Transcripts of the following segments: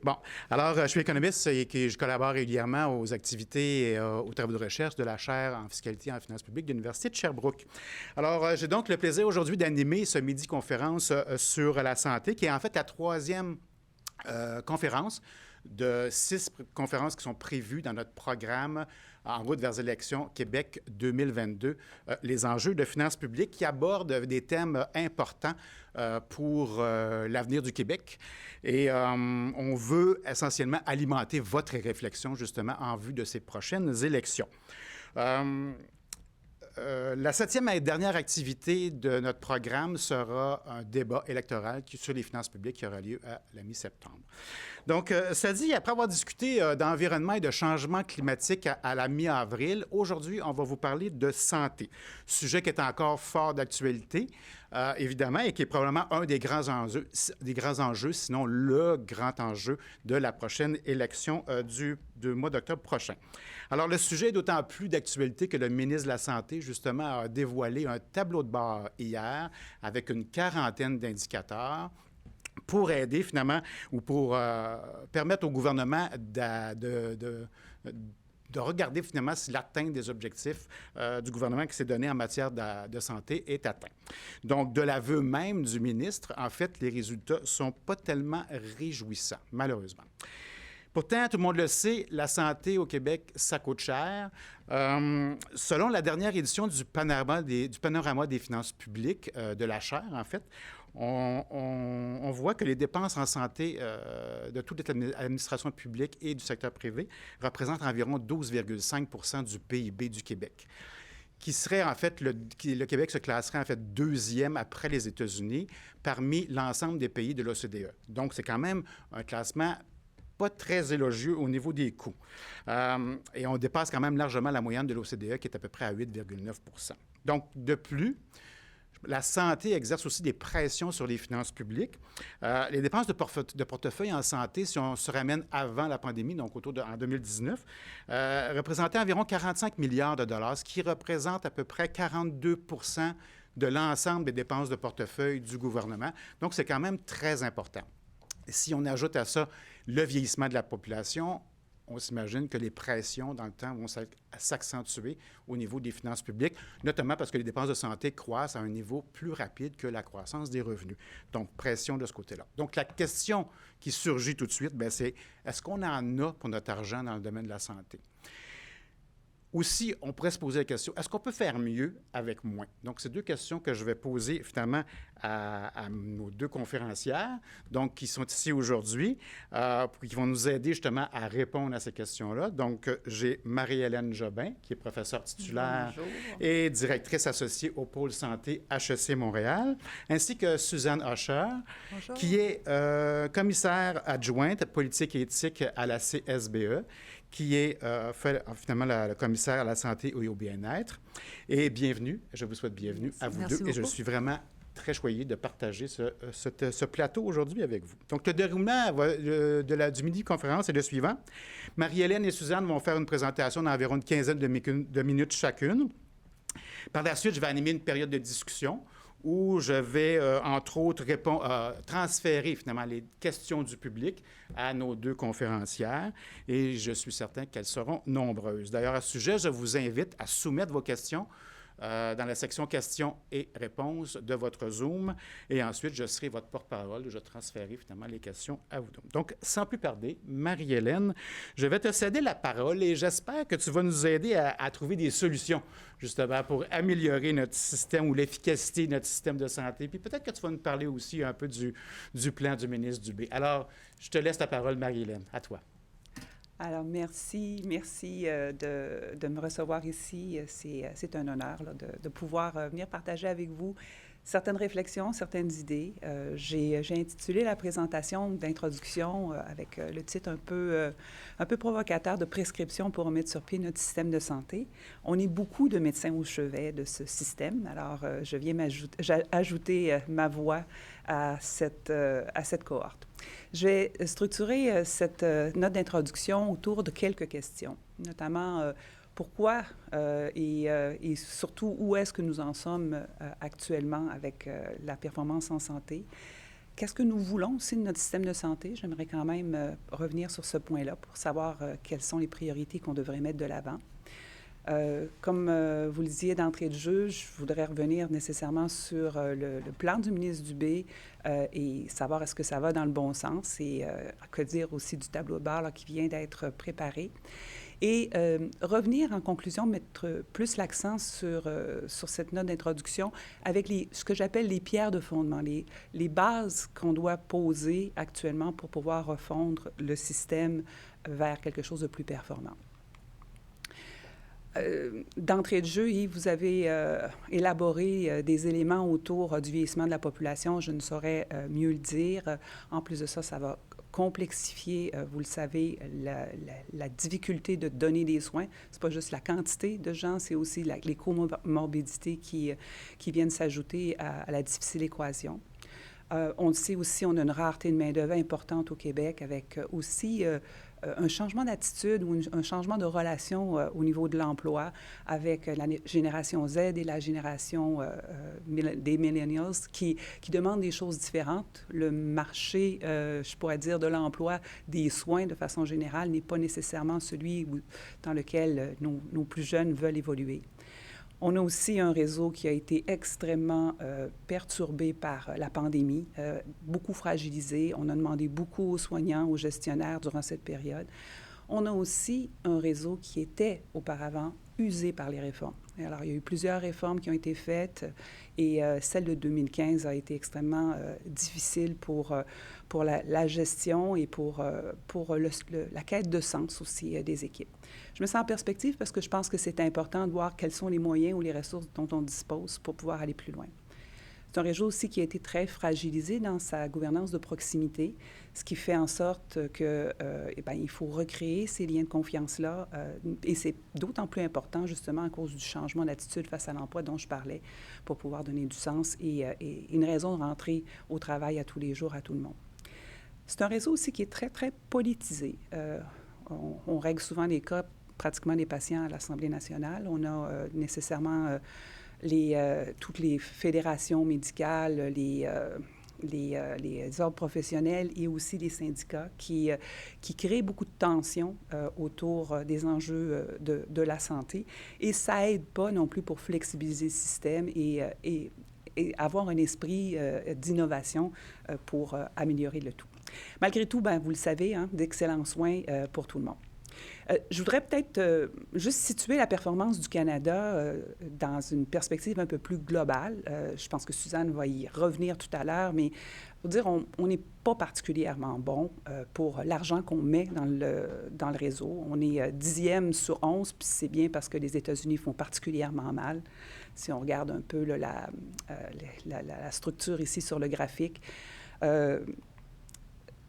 Bon, alors, je suis économiste et je collabore régulièrement aux activités et aux travaux de recherche de la chaire en fiscalité et en finances publiques de l'Université de Sherbrooke. Alors, j'ai donc le plaisir aujourd'hui d'animer ce midi-conférence sur la santé, qui est en fait la troisième conférence de 6 conférences qui sont prévues dans notre programme En route vers les élections Québec 2022, les enjeux de finances publiques qui abordent des thèmes importants pour l'avenir du Québec. Et on veut essentiellement alimenter votre réflexion justement en vue de ces prochaines élections. La 7e et dernière activité de notre programme sera un débat électoral sur les finances publiques qui aura lieu à la mi-septembre. Donc, ça dit, après avoir discuté d'environnement et de changement climatique à la mi-avril, aujourd'hui, on va vous parler de santé, sujet qui est encore fort d'actualité, évidemment, et qui est probablement un des grands enjeux, sinon le grand enjeu de la prochaine élection du mois d'octobre prochain. Alors, le sujet est d'autant plus d'actualité que le ministre de la Santé, justement, a dévoilé un tableau de bord hier avec une quarantaine d'indicateurs pour aider finalement ou pour permettre au gouvernement de regarder finalement si l'atteinte des objectifs du gouvernement qui s'est donné en matière de santé est atteint. Donc, de l'aveu même du ministre, en fait, les résultats ne sont pas tellement réjouissants, malheureusement. Pourtant, tout le monde le sait, la santé au Québec, ça coûte cher. Selon la dernière édition du panorama des finances publiques de la chaire, en fait, on voit que les dépenses en santé de toute l'administration publique et du secteur privé représentent environ 12,5 du PIB du Québec, qui serait en fait, le Québec se classerait en fait deuxième après les États-Unis parmi l'ensemble des pays de l'OCDE. Donc, c'est quand même un classement pas très élogieux au niveau des coûts. Et on dépasse quand même largement la moyenne de l'OCDE qui est à peu près à 8,9 %. Donc, de plus, la santé exerce aussi des pressions sur les finances publiques. Les dépenses de portefeuille en santé, si on se ramène avant la pandémie, donc en 2019, représentaient environ 45 milliards de dollars, ce qui représente à peu près 42 % de l'ensemble des dépenses de portefeuille du gouvernement. Donc, c'est quand même très important. Si on ajoute à ça le vieillissement de la population, on s'imagine que les pressions dans le temps vont s'accentuer au niveau des finances publiques, notamment parce que les dépenses de santé croissent à un niveau plus rapide que la croissance des revenus. Donc, pression de ce côté-là. Donc, la question qui surgit tout de suite, c'est est-ce qu'on en a pour notre argent dans le domaine de la santé? Aussi, on pourrait se poser la question, est-ce qu'on peut faire mieux avec moins? Donc, c'est deux questions que je vais poser finalement à nos deux conférencières, donc qui sont ici aujourd'hui, qui vont nous aider justement à répondre à ces questions-là. Donc, j'ai Marie-Hélène Jobin, qui est professeure titulaire et directrice associée au pôle santé HEC Montréal, ainsi que Suzanne Hosher, qui est commissaire adjointe politique et éthique à la CSBE, qui est finalement le commissaire à la santé et au bien-être. Et bienvenue, je vous souhaite bienvenue à vous deux. Et je suis vraiment très choyé de partager ce plateau aujourd'hui avec vous. Donc, le déroulement du midi-conférence est le suivant. Marie-Hélène et Suzanne vont faire une présentation d'environ une quinzaine de minutes chacune. Par la suite, je vais animer une période de discussion où je vais, entre autres, transférer finalement les questions du public à nos deux conférencières et je suis certain qu'elles seront nombreuses. D'ailleurs, à ce sujet, je vous invite à soumettre vos questions dans la section questions et réponses de votre Zoom et ensuite, je serai votre porte-parole. Je transférerai finalement les questions à vous. Donc, sans plus tarder, Marie-Hélène, je vais te céder la parole et j'espère que tu vas nous aider à trouver des solutions justement pour améliorer notre système ou l'efficacité de notre système de santé. Puis peut-être que tu vas nous parler aussi un peu du plan du ministre Dubé. Alors, je te laisse la parole, Marie-Hélène. À toi. Alors, merci de me recevoir ici. C'est un honneur là, de pouvoir venir partager avec vous certaines réflexions, certaines idées. J'ai intitulé la présentation d'introduction avec le titre un peu provocateur de prescription pour remettre sur pied notre système de santé. On est beaucoup de médecins au chevet de ce système. Alors, je viens ajouter ma voix à cette cohorte. Je vais structurer cette note d'introduction autour de quelques questions, notamment pourquoi et surtout où est-ce que nous en sommes actuellement avec la performance en santé. qu'est-ce que nous voulons aussi de notre système de santé? J'aimerais quand même revenir sur ce point-là pour savoir quelles sont les priorités qu'on devrait mettre de l'avant. Comme vous le disiez d'entrée de jeu, je voudrais revenir nécessairement sur le plan du ministre Dubé et savoir est-ce que ça va dans le bon sens et que dire aussi du tableau de bord là, qui vient d'être préparé. Et revenir en conclusion, mettre plus l'accent sur cette note d'introduction avec ce que j'appelle les pierres de fondement, les bases qu'on doit poser actuellement pour pouvoir refondre le système vers quelque chose de plus performant. D'entrée de jeu, Yves, vous avez élaboré des éléments autour du vieillissement de la population. Je ne saurais mieux le dire. En plus de ça, ça va complexifier, vous le savez, la difficulté de donner des soins. Ce n'est pas juste la quantité de gens, c'est aussi les comorbidités qui viennent s'ajouter à la difficile équation. On le sait aussi, on a une rareté de main-d'œuvre importante au Québec avec aussi un changement d'attitude ou un changement de relation au niveau de l'emploi avec la génération Z et la génération des millennials qui demandent des choses différentes. Le marché, je pourrais dire, de l'emploi, des soins de façon générale n'est pas nécessairement celui dans lequel nos plus jeunes veulent évoluer. On a aussi un réseau qui a été extrêmement perturbé par la pandémie, beaucoup fragilisé. On a demandé beaucoup aux soignants, aux gestionnaires durant cette période. On a aussi un réseau qui était auparavant usé par les réformes. Alors, il y a eu plusieurs réformes qui ont été faites et celle de 2015 a été extrêmement difficile pour la gestion et pour la quête de sens aussi des équipes. Je me sens en perspective parce que je pense que c'est important de voir quels sont les moyens ou les ressources dont on dispose pour pouvoir aller plus loin. C'est un réseau aussi qui a été très fragilisé dans sa gouvernance de proximité, ce qui fait en sorte que, il faut recréer ces liens de confiance-là, et c'est d'autant plus important justement à cause du changement d'attitude face à l'emploi dont je parlais, pour pouvoir donner du sens et une raison de rentrer au travail à tous les jours à tout le monde. C'est un réseau aussi qui est très, très politisé. On règle souvent les cas pratiquement des patients à l'Assemblée nationale. On a nécessairement toutes les fédérations médicales, les ordres professionnels et aussi les syndicats qui créent beaucoup de tensions autour des enjeux de la santé. Et ça n'aide pas non plus pour flexibiliser le système et avoir un esprit d'innovation pour améliorer le tout. Malgré tout, vous le savez, d'excellents soins pour tout le monde. Je voudrais peut-être juste situer la performance du Canada dans une perspective un peu plus globale. Je pense que Suzanne va y revenir tout à l'heure, mais pour dire, on n'est pas particulièrement bon pour l'argent qu'on met dans le réseau. On est 10e sur 11, puis c'est bien parce que les États-Unis font particulièrement mal. Si on regarde un peu la structure ici sur le graphique,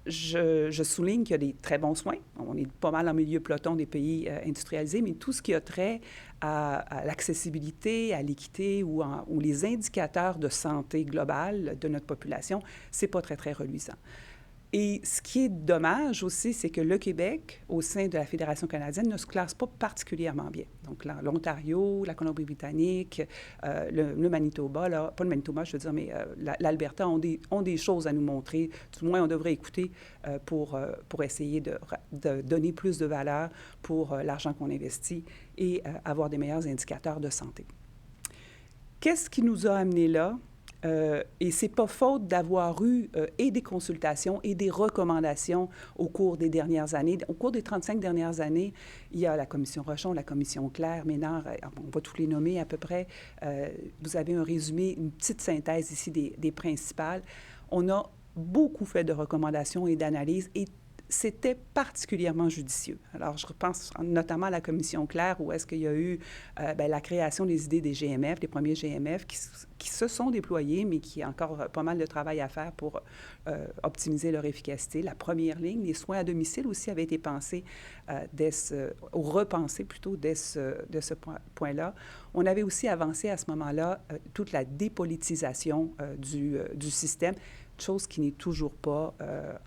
je souligne qu'il y a des très bons soins. On est pas mal en milieu peloton des pays industrialisés, mais tout ce qui a trait à l'accessibilité, à l'équité ou les indicateurs de santé globale de notre population, c'est pas très, très reluisant. Et ce qui est dommage aussi, c'est que le Québec, au sein de la Fédération canadienne, ne se classe pas particulièrement bien. Donc, l'Ontario, la Colombie-Britannique, le Manitoba, là, pas le Manitoba, je veux dire, mais l'Alberta ont des choses à nous montrer. Du moins, on devrait écouter pour essayer de donner plus de valeur pour l'argent qu'on investit et avoir des meilleurs indicateurs de santé. Qu'est-ce qui nous a amenés là? Et c'est pas faute d'avoir eu et des consultations et des recommandations au cours des dernières années. Au cours des 35 dernières années, il y a la Commission Rochon, la Commission Claire, Ménard, on va tous les nommer à peu près. Vous avez un résumé, une petite synthèse ici des principales. On a beaucoup fait de recommandations et d'analyses et c'était particulièrement judicieux. Alors, je repense notamment à la Commission Claire, où est-ce qu'il y a eu la création des idées des GMF, des premiers GMF, qui se sont déployés, mais qui a encore pas mal de travail à faire pour optimiser leur efficacité. La première ligne, les soins à domicile aussi avaient été pensés ou repensés plutôt de ce point-là. On avait aussi avancé à ce moment-là toute la dépolitisation du système, chose qui n'est toujours pas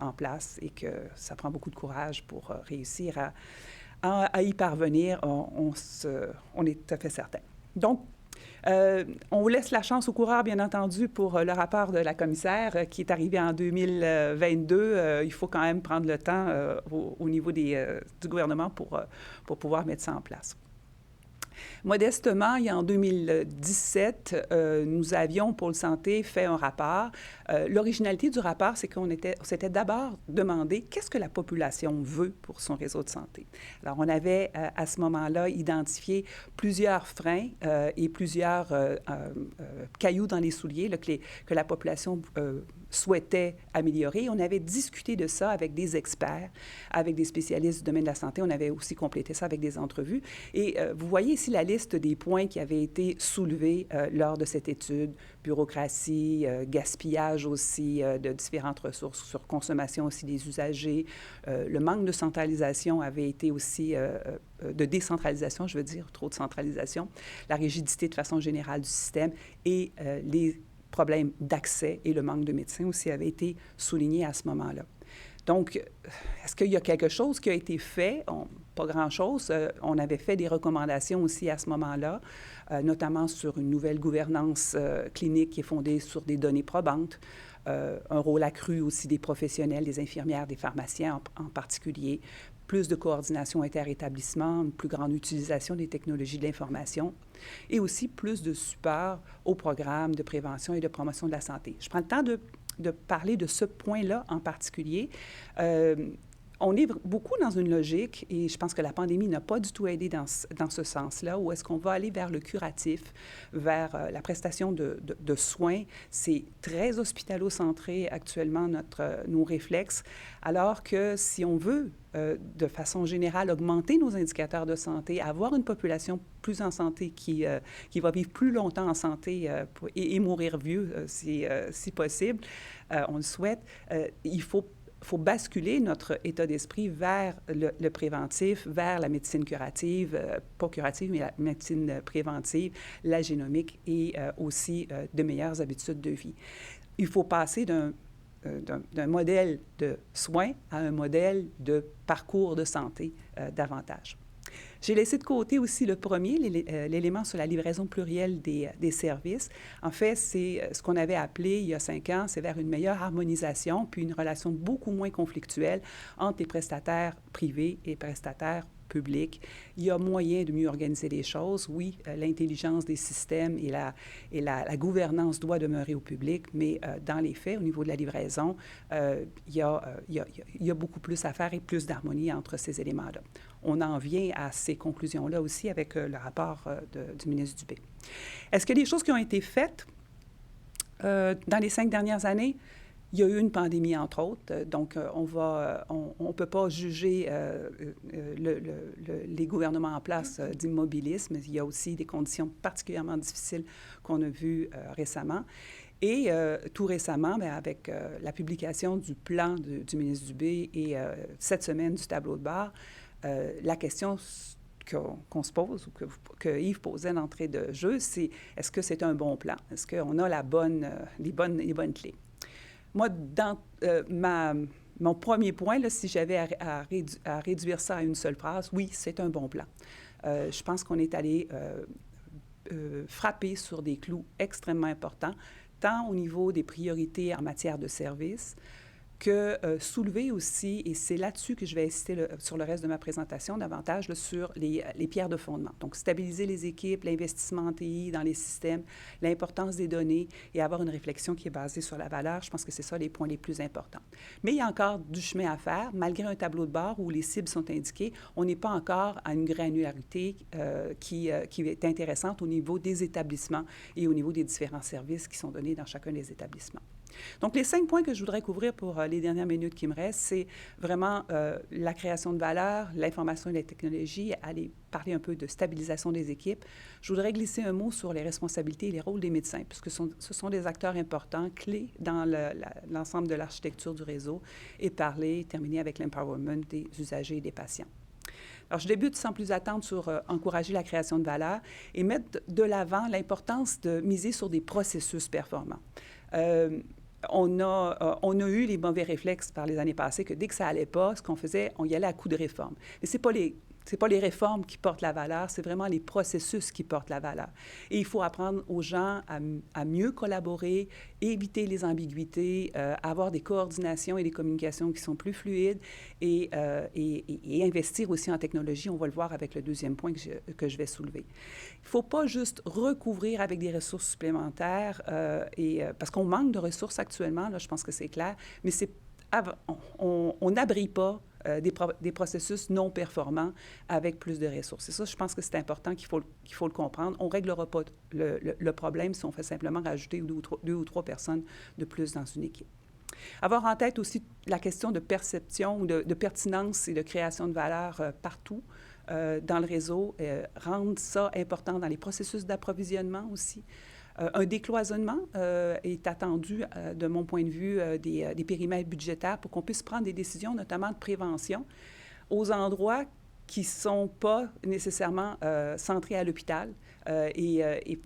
en place et que ça prend beaucoup de courage pour réussir à y parvenir, on est tout à fait certain. Donc, On laisse la chance aux coureurs, bien entendu, pour le rapport de la commissaire qui est arrivé en 2022. Il faut quand même prendre le temps au niveau du gouvernement pour pouvoir mettre ça en place. Modestement, en 2017, nous avions, Pôle santé, fait un rapport. L'originalité du rapport, c'est qu'on s'était d'abord demandé qu'est-ce que la population veut pour son réseau de santé. Alors, on avait à ce moment-là identifié plusieurs freins et plusieurs cailloux dans les souliers là, que la population souhaitait améliorer. On avait discuté de ça avec des experts, avec des spécialistes du domaine de la santé. On avait aussi complété ça avec des entrevues. Et vous voyez ici la liste des points qui avaient été soulevés lors de cette étude. Bureaucratie, gaspillage aussi de différentes ressources, surconsommation aussi des usagers. Le manque de centralisation avait été aussi, de décentralisation, je veux dire, trop de centralisation. La rigidité de façon générale du système et les problèmes d'accès et le manque de médecins aussi avaient été soulignés à ce moment-là. Donc, est-ce qu'il y a quelque chose qui a été fait? Pas grand-chose. On avait fait des recommandations aussi à ce moment-là, notamment sur une nouvelle gouvernance clinique qui est fondée sur des données probantes, un rôle accru aussi des professionnels, des infirmières, des pharmaciens en particulier, plus de coordination interétablissement, une plus grande utilisation des technologies de l'information et aussi plus de support aux programmes de prévention et de promotion de la santé. Je prends le temps de parler de ce point-là en particulier. On est beaucoup dans une logique, et je pense que la pandémie n'a pas du tout aidé dans ce sens-là, où est-ce qu'on va aller vers le curatif, vers la prestation de soins. C'est très hospitalo-centré actuellement, nos réflexes, alors que si on veut, de façon générale, augmenter nos indicateurs de santé, avoir une population plus en santé qui va vivre plus longtemps en santé et mourir vieux, si possible, on le souhaite, il faut basculer notre état d'esprit vers le préventif, vers la médecine curative, pas curative, mais la médecine préventive, la génomique et aussi de meilleures habitudes de vie. Il faut passer d'un modèle de soins à un modèle de parcours de santé davantage. J'ai laissé de côté aussi le premier, l'élément sur la livraison plurielle des services. En fait, c'est ce qu'on avait appelé il y a 5 ans, c'est vers une meilleure harmonisation, puis une relation beaucoup moins conflictuelle entre les prestataires privés et prestataires publics. Il y a moyen de mieux organiser les choses. Oui, l'intelligence des systèmes et la gouvernance doit demeurer au public, mais dans les faits, au niveau de la livraison, il y a beaucoup plus à faire et plus d'harmonie entre ces éléments-là. On en vient à ces conclusions-là aussi avec le rapport du ministre Dubé. Est-ce qu'il y a des choses qui ont été faites dans les 5 dernières années? Il y a eu une pandémie, entre autres, donc on ne peut pas juger les gouvernements en place d'immobilisme. Il y a aussi des conditions particulièrement difficiles qu'on a vues récemment. Et tout récemment, avec la publication du plan du ministre Dubé et cette semaine du tableau de bord, la question qu'on se pose ou que Yves posait d'entrée de jeu, c'est est-ce que c'est un bon plan? Est-ce qu'on a les bonnes clés? Moi, dans mon premier point, là, si j'avais à réduire ça à une seule phrase, oui, c'est un bon plan. Je pense qu'on est allé frapper sur des clous extrêmement importants, tant au niveau des priorités en matière de services, que soulever aussi, et c'est là-dessus que je vais insister sur le reste de ma présentation, davantage là, sur les pierres de fondement. Donc, stabiliser les équipes, l'investissement en TI dans les systèmes, l'importance des données et avoir une réflexion qui est basée sur la valeur. Je pense que c'est ça les points les plus importants. Mais il y a encore du chemin à faire. Malgré un tableau de bord où les cibles sont indiquées, on n'est pas encore à une granularité qui est intéressante au niveau des établissements et au niveau des différents services qui sont donnés dans chacun des établissements. Donc, les 5 points que je voudrais couvrir pour les dernières minutes qui me restent, c'est vraiment la création de valeur, l'information et la technologie, aller parler un peu de stabilisation des équipes. Je voudrais glisser un mot sur les responsabilités et les rôles des médecins, puisque ce sont des acteurs importants, clés dans l'ensemble de l'architecture du réseau, et terminer avec l'empowerment des usagers et des patients. Alors, je débute sans plus attendre sur encourager la création de valeur et mettre de l'avant l'importance de miser sur des processus performants. On a eu les mauvais réflexes par les années passées que dès que ça allait pas, ce qu'on faisait, on y allait à coups de réforme. Mais c'est pas c'est pas les réformes qui portent la valeur, c'est vraiment les processus qui portent la valeur. Et il faut apprendre aux gens à mieux collaborer, éviter les ambiguïtés, avoir des coordinations et des communications qui sont plus fluides et investir aussi en technologie. On va le voir avec le deuxième point que je vais soulever. Il ne faut pas juste recouvrir avec des ressources supplémentaires, parce qu'on manque de ressources actuellement, là, je pense que c'est clair, mais on n'abrite pas des processus non performants avec plus de ressources. Et ça, je pense que c'est important qu'il faut le comprendre. On ne réglera pas le problème si on fait simplement rajouter deux ou trois personnes de plus dans une équipe. Avoir en tête aussi la question de perception ou de pertinence et de création de valeur partout dans le réseau, rendre ça important dans les processus d'approvisionnement aussi. Un décloisonnement est attendu, de mon point de vue, des périmètres budgétaires pour qu'on puisse prendre des décisions, notamment de prévention, aux endroits qui ne sont pas nécessairement centrés à l'hôpital et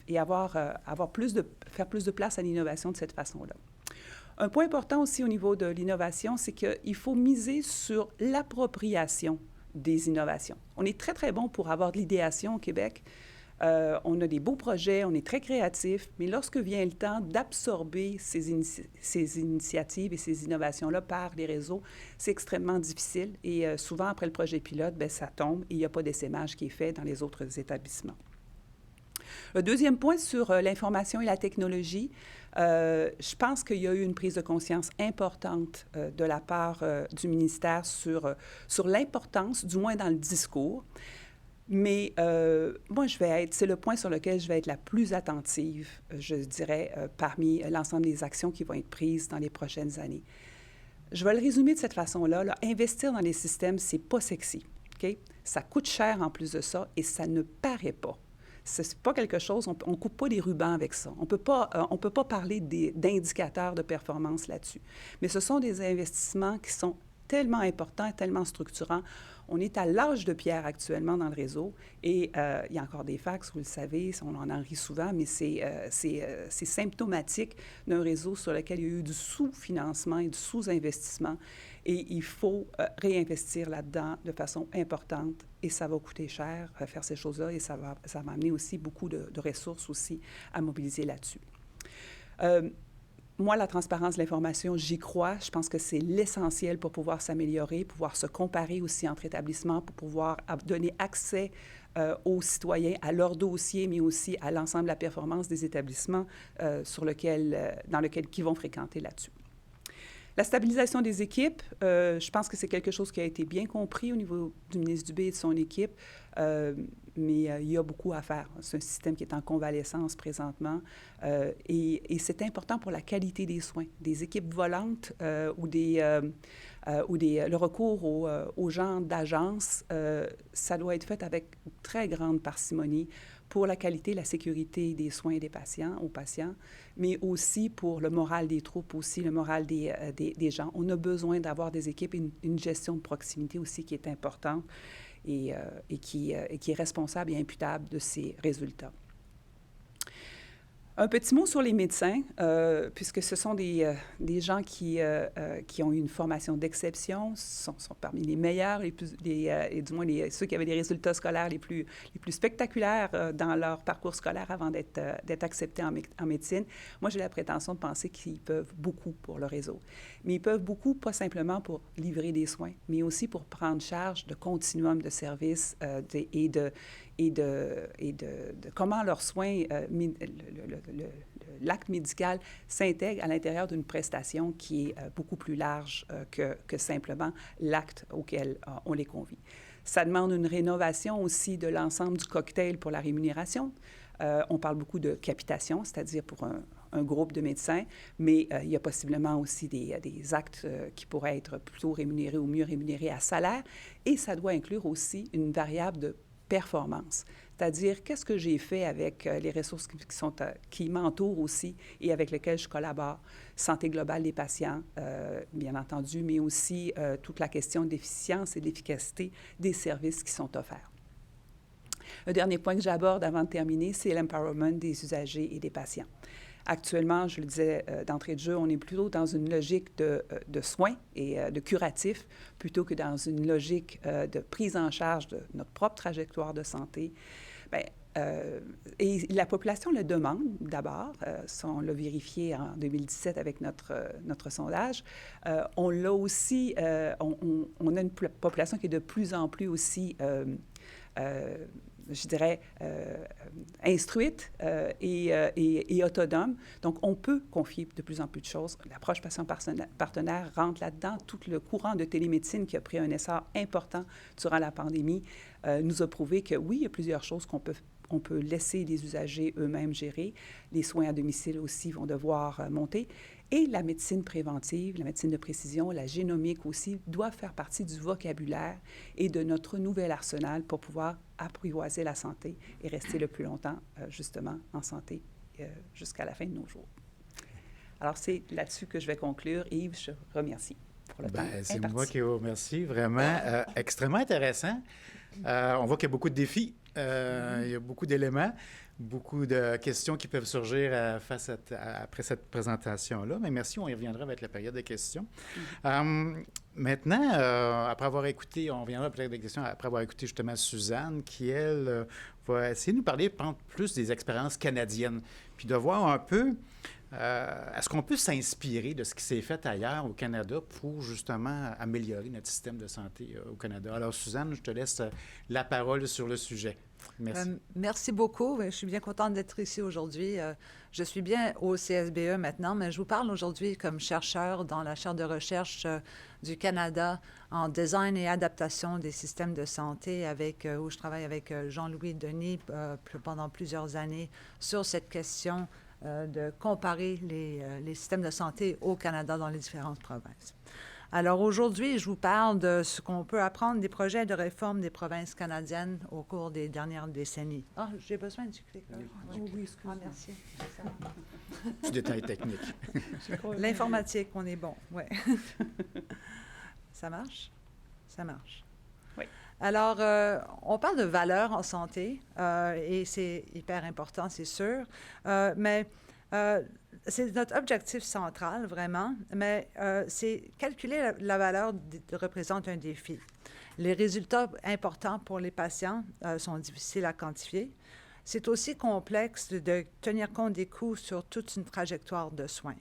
faire plus de place à l'innovation de cette façon-là. Un point important aussi au niveau de l'innovation, c'est qu'il faut miser sur l'appropriation des innovations. On est très, très bon pour avoir de l'idéation au Québec. On a des beaux projets, on est très créatifs, mais lorsque vient le temps d'absorber ces initiatives et ces innovations-là par les réseaux, c'est extrêmement difficile. Et souvent, après le projet pilote, bien, ça tombe et il n'y a pas d'essaimage qui est fait dans les autres établissements. Le deuxième point sur l'information et la technologie, je pense qu'il y a eu une prise de conscience importante de la part du ministère sur l'importance, du moins dans le discours. Mais moi, c'est le point sur lequel je vais être la plus attentive, je dirais, parmi l'ensemble des actions qui vont être prises dans les prochaines années. Je vais le résumer de cette façon-là. Là. Investir dans les systèmes, c'est pas sexy. Okay? Ça coûte cher en plus de ça et ça ne paraît pas. Ce n'est pas quelque chose, on ne coupe pas des rubans avec ça. On ne peut pas parler d'indicateurs de performance là-dessus. Mais ce sont des investissements qui sont tellement importants, tellement structurants. On est à l'âge de pierre actuellement dans le réseau et il y a encore des fax, vous le savez, on en rit souvent, mais c'est symptomatique d'un réseau sur lequel il y a eu du sous-financement et du sous-investissement. Et il faut réinvestir là-dedans de façon importante et ça va coûter cher faire ces choses-là et ça va amener aussi beaucoup de ressources aussi à mobiliser là-dessus. Moi, la transparence de l'information, j'y crois. Je pense que c'est l'essentiel pour pouvoir s'améliorer, pouvoir se comparer aussi entre établissements, pour pouvoir donner accès aux citoyens, à leurs dossiers, mais aussi à l'ensemble de la performance des établissements dans lesquels ils vont fréquenter là-dessus. La stabilisation des équipes, je pense que c'est quelque chose qui a été bien compris au niveau du ministre Dubé et de son équipe, mais il y a beaucoup à faire. C'est un système qui est en convalescence présentement et c'est important pour la qualité des soins. Des équipes volantes ou le recours aux gens d'agence, ça doit être fait avec très grande parcimonie pour la qualité et la sécurité des soins des patients, aux patients, mais aussi pour le moral des troupes, aussi le moral des gens. On a besoin d'avoir des équipes et une gestion de proximité aussi qui est importante et qui est responsable et imputable de ces résultats. Un petit mot sur les médecins, puisque ce sont des gens qui ont eu une formation d'exception, sont parmi les meilleurs, et du moins ceux qui avaient des résultats scolaires les plus spectaculaires dans leur parcours scolaire avant d'être acceptés en médecine. Moi, j'ai la prétention de penser qu'ils peuvent beaucoup pour le réseau. Mais ils peuvent beaucoup, pas simplement pour livrer des soins, mais aussi pour prendre charge de continuum de services et de comment leurs soins, l'acte médical s'intègre à l'intérieur d'une prestation qui est beaucoup plus large que simplement l'acte auquel on les convie. Ça demande une rénovation aussi de l'ensemble du cocktail pour la rémunération. On parle beaucoup de capitation, c'est-à-dire pour un groupe de médecins, mais il y a possiblement aussi des actes qui pourraient être plutôt rémunérés ou mieux rémunérés à salaire, et ça doit inclure aussi une variable de performance, c'est-à-dire qu'est-ce que j'ai fait avec les ressources qui m'entourent aussi et avec lesquelles je collabore. Santé globale des patients, bien entendu, mais aussi toute la question d'efficience et d'efficacité des services qui sont offerts. Le dernier point que j'aborde avant de terminer, c'est l'empowerment des usagers et des patients. Actuellement, je le disais d'entrée de jeu, on est plutôt dans une logique de soins et de curatif plutôt que dans une logique de prise en charge de notre propre trajectoire de santé. Bien, et la population le demande d'abord. On l'a vérifié en 2017 avec notre sondage. On l'a aussi, on a une population qui est de plus en plus aussi, je dirais, instruite et autonome. Donc, on peut confier de plus en plus de choses. L'approche patient-partenaire rentre là-dedans. Tout le courant de télémédecine qui a pris un essor important durant la pandémie nous a prouvé que oui, il y a plusieurs choses qu'on peut laisser les usagers eux-mêmes gérer. Les soins à domicile aussi vont devoir monter. Et la médecine préventive, la médecine de précision, la génomique aussi, doivent faire partie du vocabulaire et de notre nouvel arsenal pour pouvoir apprivoiser la santé et rester le plus longtemps, justement, en santé jusqu'à la fin de nos jours. Alors, c'est là-dessus que je vais conclure. Yves, je remercie pour le temps imparti. C'est moi qui vous remercie. Vraiment extrêmement intéressant. On voit qu'il y a beaucoup de défis. Il y a beaucoup d'éléments, beaucoup de questions qui peuvent surgir après cette présentation-là. Mais merci, on y reviendra avec la période de questions. Maintenant, après avoir écouté, on reviendra avec des questions après avoir écouté justement Suzanne, qui, elle, va essayer de nous parler plus des expériences canadiennes, puis de voir un peu, est-ce qu'on peut s'inspirer de ce qui s'est fait ailleurs au Canada pour justement améliorer notre système de santé au Canada. Alors, Suzanne, je te laisse la parole sur le sujet. Merci. Merci beaucoup. Je suis bien contente d'être ici aujourd'hui. Je suis bien au CSBE maintenant, mais je vous parle aujourd'hui comme chercheur dans la chaire de recherche du Canada en design et adaptation des systèmes de santé où je travaille avec Jean-Louis Denis pendant plusieurs années sur cette question de comparer les systèmes de santé au Canada dans les différentes provinces. Alors aujourd'hui, je vous parle de ce qu'on peut apprendre des projets de réforme des provinces canadiennes au cours des dernières décennies. Ah, j'ai besoin du clic. Oui, excusez-moi. Merci. Du détail technique. L'informatique, on est bon, oui. Ça marche? Ça marche. Oui. Alors, on parle de valeurs en santé et c'est hyper important, c'est sûr, mais c'est notre objectif central, vraiment, mais c'est calculer la valeur représente un défi. Les résultats importants pour les patients sont difficiles à quantifier. C'est aussi complexe de tenir compte des coûts sur toute une trajectoire de soins.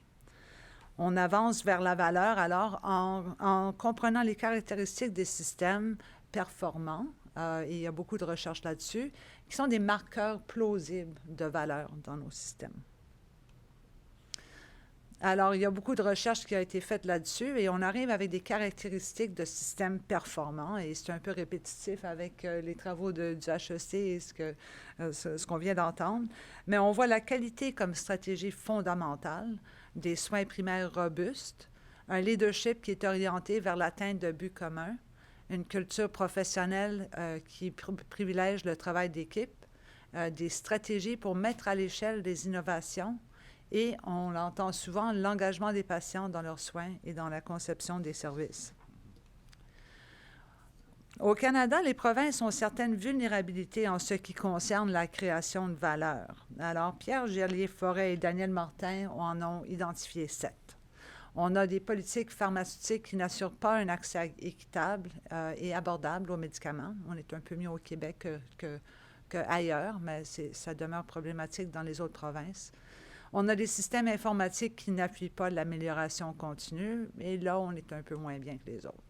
On avance vers la valeur, alors, en comprenant les caractéristiques des systèmes performants, et il y a beaucoup de recherches là-dessus, qui sont des marqueurs plausibles de valeur dans nos systèmes. Alors, il y a beaucoup de recherches qui ont été faites là-dessus et on arrive avec des caractéristiques de systèmes performants et c'est un peu répétitif avec les travaux du HEC et ce qu'on vient d'entendre. Mais on voit la qualité comme stratégie fondamentale, des soins primaires robustes, un leadership qui est orienté vers l'atteinte de buts communs, une culture professionnelle qui privilège le travail d'équipe, des stratégies pour mettre à l'échelle des innovations, et on l'entend souvent, l'engagement des patients dans leurs soins et dans la conception des services. Au Canada, les provinces ont certaines vulnérabilités en ce qui concerne la création de valeur. Alors, Pierre Gerlier-Forêt et Daniel Martin en ont identifié 7. On a des politiques pharmaceutiques qui n'assurent pas un accès équitable et abordable aux médicaments. On est un peu mieux au Québec qu'ailleurs, mais ça demeure problématique dans les autres provinces. On a des systèmes informatiques qui n'appuient pas l'amélioration continue, et là, on est un peu moins bien que les autres.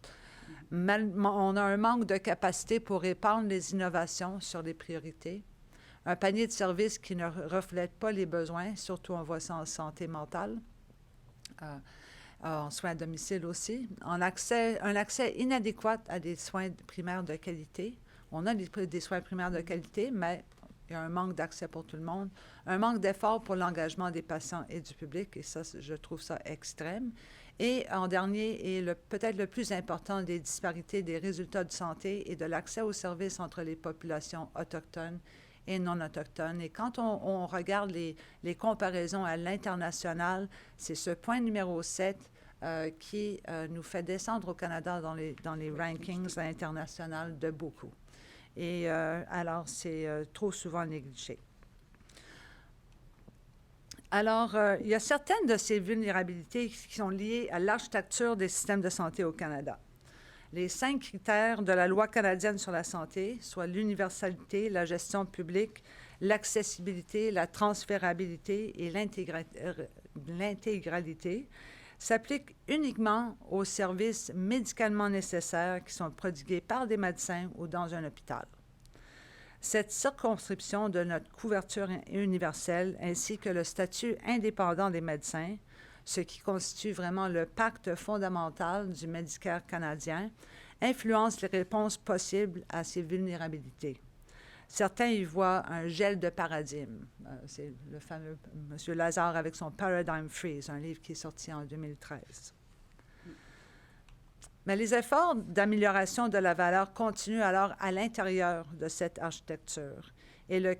On a un manque de capacité pour répandre les innovations sur les priorités, un panier de services qui ne reflète pas les besoins, surtout on voit ça en santé mentale, en soins à domicile aussi, un accès inadéquat à des soins primaires de qualité. On a des soins primaires de qualité, mais il y a un manque d'accès pour tout le monde, un manque d'effort pour l'engagement des patients et du public, et ça, je trouve ça extrême. Et en dernier, et peut-être le plus important, des disparités des résultats de santé et de l'accès aux services entre les populations autochtones et non autochtones. Et quand on regarde les comparaisons à l'international, c'est ce point numéro 7 qui nous fait descendre au Canada dans les rankings internationaux de beaucoup. Et alors, c'est trop souvent négligé. Alors, il y a certaines de ces vulnérabilités qui sont liées à l'architecture des systèmes de santé au Canada. Les 5 critères de la Loi canadienne sur la santé, soit l'universalité, la gestion publique, l'accessibilité, la transférabilité et l'intégralité, s'appliquent uniquement aux services médicalement nécessaires qui sont prodigués par des médecins ou dans un hôpital. Cette circonscription de notre couverture universelle ainsi que le statut indépendant des médecins, ce qui constitue vraiment le pacte fondamental du Medicare canadien, influence les réponses possibles à ces vulnérabilités. Certains y voient un gel de paradigme. C'est le fameux M. Lazare avec son Paradigm Freeze, un livre qui est sorti en 2013. Mais les efforts d'amélioration de la valeur continuent alors à l'intérieur de cette architecture. Et le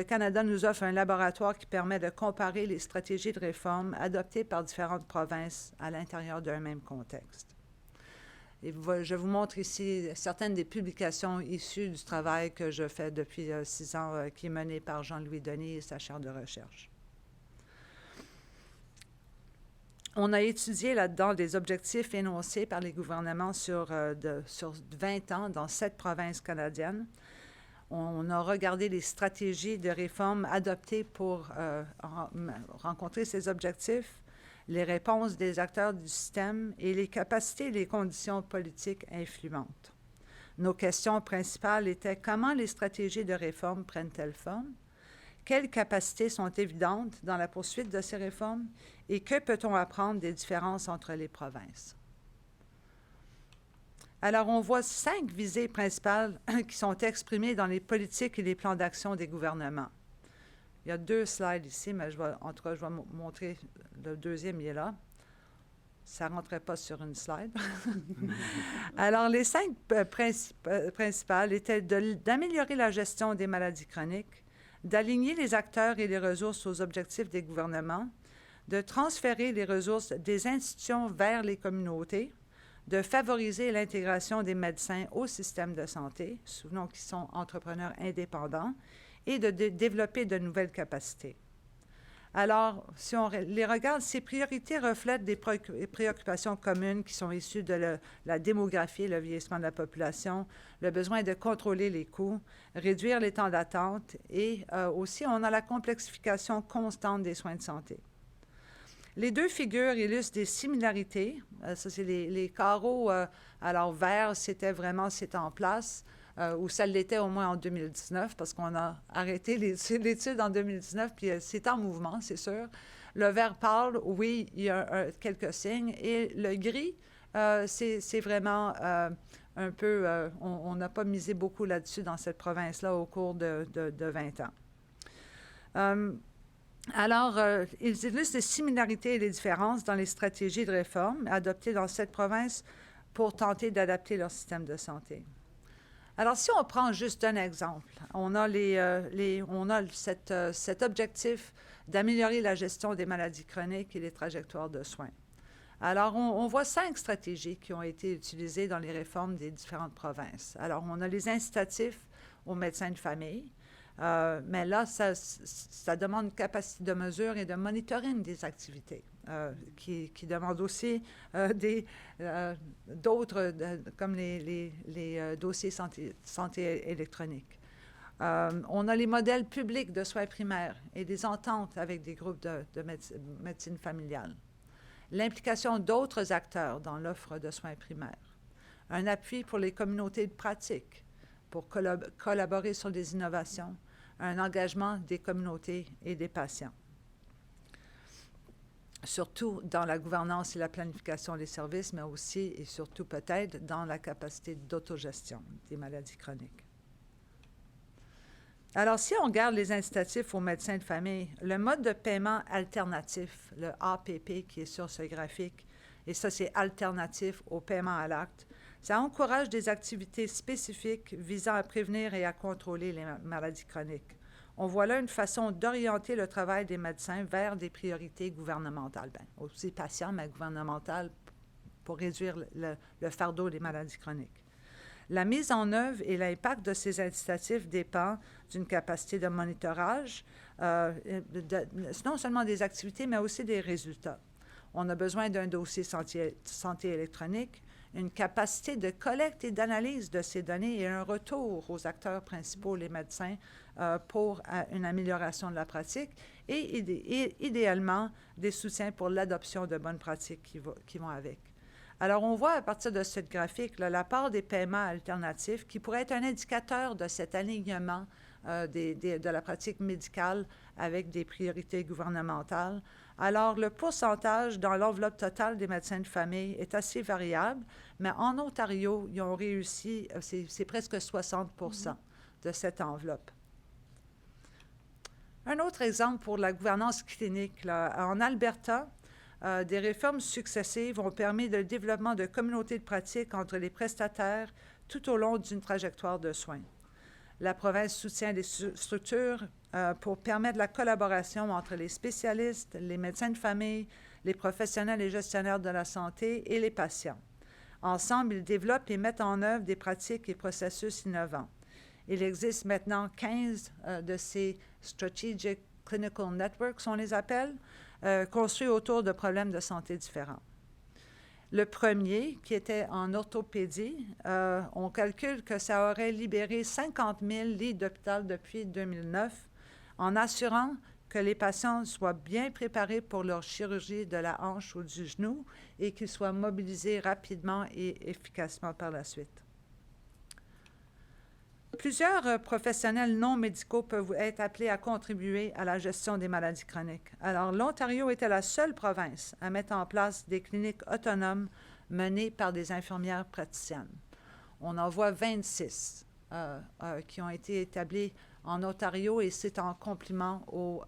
Canada nous offre un laboratoire qui permet de comparer les stratégies de réforme adoptées par différentes provinces à l'intérieur d'un même contexte. Et je vous montre ici certaines des publications issues du travail que je fais depuis 6 ans, qui est mené par Jean-Louis Denis et sa chaire de recherche. On a étudié là-dedans des objectifs énoncés par les gouvernements sur 20 ans dans 7 provinces canadiennes. On a regardé les stratégies de réforme adoptées pour rencontrer ces objectifs, les réponses des acteurs du système et les capacités et les conditions politiques influentes. Nos questions principales étaient comment les stratégies de réforme prennent-elles forme? Quelles capacités sont évidentes dans la poursuite de ces réformes et que peut-on apprendre des différences entre les provinces? Alors, on voit 5 visées principales qui sont exprimées dans les politiques et les plans d'action des gouvernements. Il y a 2 slides ici, mais je vais montrer le deuxième, il est là. Ça ne rentrait pas sur une slide. Alors, les 5 principales étaient d'améliorer la gestion des maladies chroniques, d'aligner les acteurs et les ressources aux objectifs des gouvernements, de transférer les ressources des institutions vers les communautés, de favoriser l'intégration des médecins au système de santé, souvenons qu'ils sont entrepreneurs indépendants, et de développer de nouvelles capacités. Alors, si on les regarde, ces priorités reflètent des préoccupations communes qui sont issues de la démographie, le vieillissement de la population, le besoin de contrôler les coûts, réduire les temps d'attente et aussi on a la complexification constante des soins de santé. Les 2 figures illustrent des similarités. Ça, c'est les carreaux, alors vert, c'est en place. Ou ça l'était au moins en 2019, parce qu'on a arrêté l'étude en 2019, puis c'est en mouvement, c'est sûr. Le vert pâle, oui, il y a quelques signes. Et le gris, c'est vraiment un peu... on n'a pas misé beaucoup là-dessus dans cette province-là au cours de 20 ans. Alors, ils illustrent les similarités et les différences dans les stratégies de réforme adoptées dans cette province pour tenter d'adapter leur système de santé. Alors, si on prend juste un exemple, on a, cet objectif d'améliorer la gestion des maladies chroniques et les trajectoires de soins. Alors, on voit 5 stratégies qui ont été utilisées dans les réformes des différentes provinces. Alors, on a les incitatifs aux médecins de famille, mais là, ça demande une capacité de mesure et de monitoring des activités. Qui demandent aussi d'autres, comme les dossiers santé électronique. On a les modèles publics de soins primaires et des ententes avec des groupes de médecine familiale. L'implication d'autres acteurs dans l'offre de soins primaires. Un appui pour les communautés de pratique pour collaborer sur des innovations. Un engagement des communautés et des patients. Surtout dans la gouvernance et la planification des services, mais aussi et surtout peut-être dans la capacité d'autogestion des maladies chroniques. Alors, si on regarde les incitatifs aux médecins de famille, le mode de paiement alternatif, le APP qui est sur ce graphique, et ça c'est alternatif au paiement à l'acte, ça encourage des activités spécifiques visant à prévenir et à contrôler les maladies chroniques. On voit là une façon d'orienter le travail des médecins vers des priorités gouvernementales, aussi patients, mais gouvernementales, pour réduire le fardeau des maladies chroniques. La mise en œuvre et l'impact de ces incitatifs dépend d'une capacité de monitorage, non seulement des activités, mais aussi des résultats. On a besoin d'un dossier santé électronique, une capacité de collecte et d'analyse de ces données et un retour aux acteurs principaux, les médecins, pour une amélioration de la pratique et idéalement des soutiens pour l'adoption de bonnes pratiques qui vont avec. Alors, on voit à partir de cette graphique là, la part des paiements alternatifs qui pourrait être un indicateur de cet alignement de la pratique médicale avec des priorités gouvernementales. Alors, le pourcentage dans l'enveloppe totale des médecins de famille est assez variable, mais en Ontario, ils ont réussi, c'est presque 60% de cette enveloppe. Un autre exemple pour la gouvernance clinique, là, en Alberta, des réformes successives ont permis le développement de communautés de pratique entre les prestataires tout au long d'une trajectoire de soins. La province soutient des structures pour permettre la collaboration entre les spécialistes, les médecins de famille, les professionnels et gestionnaires de la santé et les patients. Ensemble, ils développent et mettent en œuvre des pratiques et processus innovants. Il existe maintenant 15 de ces Strategic Clinical Networks, on les appelle, construits autour de problèmes de santé différents. Le premier, qui était en orthopédie, on calcule que ça aurait libéré 50 000 lits d'hôpital depuis 2009, en assurant que les patients soient bien préparés pour leur chirurgie de la hanche ou du genou et qu'ils soient mobilisés rapidement et efficacement par la suite. Plusieurs professionnels non médicaux peuvent être appelés à contribuer à la gestion des maladies chroniques. Alors, l'Ontario était la seule province à mettre en place des cliniques autonomes menées par des infirmières praticiennes. On en voit 26 qui ont été établies en Ontario et c'est en compliment aux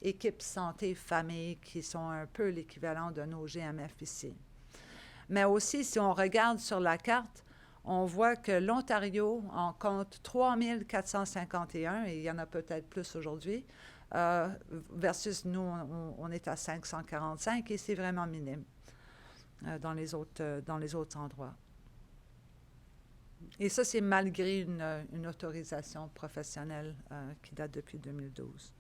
équipes santé-famille qui sont un peu l'équivalent de nos GMF ici. Mais aussi, si on regarde sur la carte, on voit que l'Ontario en compte 3 451, et il y en a peut-être plus aujourd'hui, versus nous, on est à 545, et c'est vraiment minime dans les autres endroits. Et ça, c'est malgré une autorisation professionnelle qui date depuis 2012.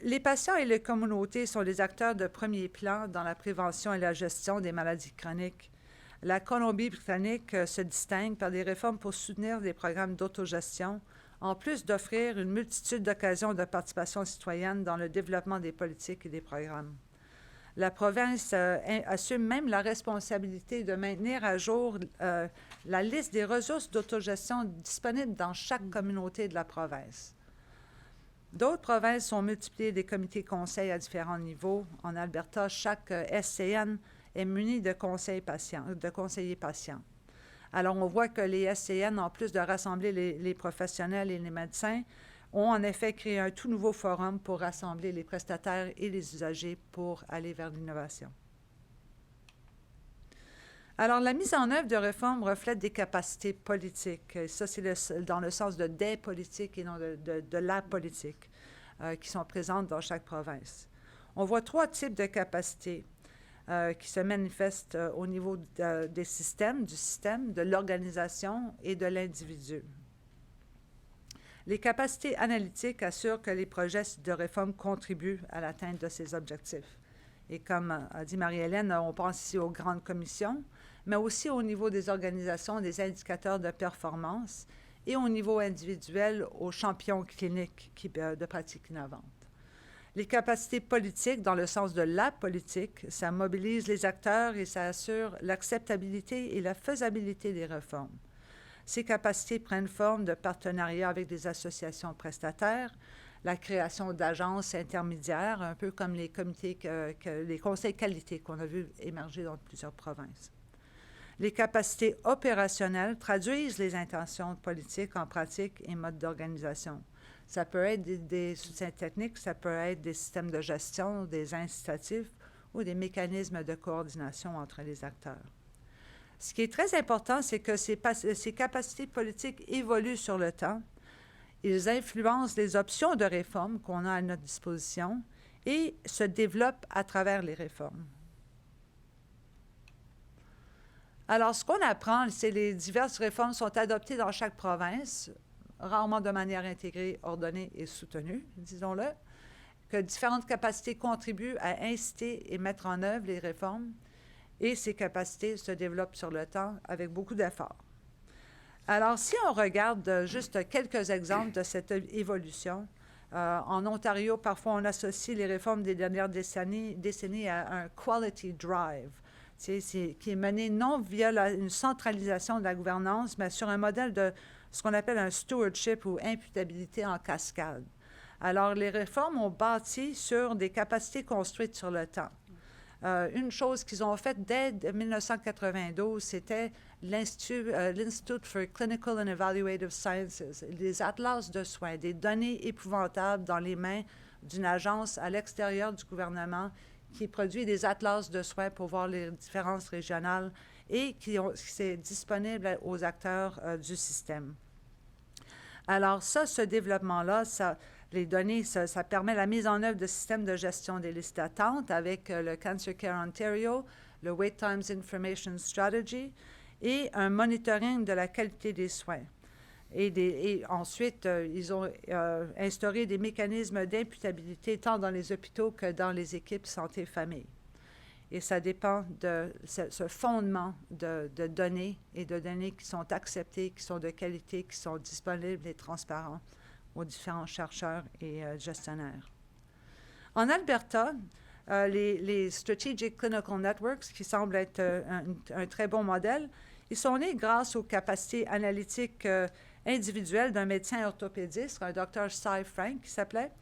Les patients et les communautés sont les acteurs de premier plan dans la prévention et la gestion des maladies chroniques. La Colombie-Britannique se distingue par des réformes pour soutenir des programmes d'autogestion, en plus d'offrir une multitude d'occasions de participation citoyenne dans le développement des politiques et des programmes. La province assume même la responsabilité de maintenir à jour la liste des ressources d'autogestion disponibles dans chaque communauté de la province. D'autres provinces ont multiplié des comités conseils à différents niveaux. En Alberta, chaque SCN est muni de conseillers patients. Alors, on voit que les SCN, en plus de rassembler les professionnels et les médecins, ont en effet créé un tout nouveau forum pour rassembler les prestataires et les usagers pour aller vers l'innovation. Alors, la mise en œuvre de réformes reflète des capacités politiques. Et ça, c'est dans le sens de des politiques et non de la politique qui sont présentes dans chaque province. On voit 3 types de capacités qui se manifestent au niveau des systèmes, du système, de l'organisation et de l'individu. Les capacités analytiques assurent que les projets de réforme contribuent à l'atteinte de ces objectifs. Et comme a dit Marie-Hélène, on pense ici aux grandes commissions, mais aussi au niveau des organisations, des indicateurs de performance et au niveau individuel aux champions cliniques de pratiques innovantes. Les capacités politiques, dans le sens de la politique, ça mobilise les acteurs et ça assure l'acceptabilité et la faisabilité des réformes. Ces capacités prennent forme de partenariats avec des associations prestataires, la création d'agences intermédiaires, un peu comme les comités, les conseils qualité qu'on a vu émerger dans plusieurs provinces. Les capacités opérationnelles traduisent les intentions politiques en pratique et modes d'organisation. Ça peut être des soutiens techniques, ça peut être des systèmes de gestion, des incitatifs ou des mécanismes de coordination entre les acteurs. Ce qui est très important, c'est que ces capacités politiques évoluent sur le temps. Ils influencent les options de réforme qu'on a à notre disposition et se développent à travers les réformes. Alors, ce qu'on apprend, c'est que les diverses réformes sont adoptées dans chaque province, rarement de manière intégrée, ordonnée et soutenue, disons-le, que différentes capacités contribuent à inciter et mettre en œuvre les réformes, et ces capacités se développent sur le temps avec beaucoup d'efforts. Alors, si on regarde juste quelques exemples de cette évolution, en Ontario, parfois on associe les réformes des dernières décennies à un quality drive, qui est mené non via une centralisation de la gouvernance, mais sur un modèle de ce qu'on appelle un stewardship ou imputabilité en cascade. Alors, les réformes ont bâti sur des capacités construites sur le temps. Une chose qu'ils ont faite dès 1992, c'était l'Institute for Clinical and Evaluative Sciences, des atlas de soins, des données épouvantables dans les mains d'une agence à l'extérieur du gouvernement qui produit des atlas de soins pour voir les différences régionales et c'est disponible aux acteurs du système. Alors ce développement-là, les données, ça permet la mise en œuvre de systèmes de gestion des listes d'attente avec le Cancer Care Ontario, le Wait Times Information Strategy et un monitoring de la qualité des soins. Et ensuite, ils ont instauré des mécanismes d'imputabilité tant dans les hôpitaux que dans les équipes santé-famille. Et ça dépend de ce fondement de données et de données qui sont acceptées, qui sont de qualité, qui sont disponibles et transparents aux différents chercheurs et gestionnaires. En Alberta, les Strategic Clinical Networks, qui semblent être un très bon modèle, ils sont nés grâce aux capacités analytiques individuelles d'un médecin orthopédiste, un docteur Cy Frank qui s'appelait,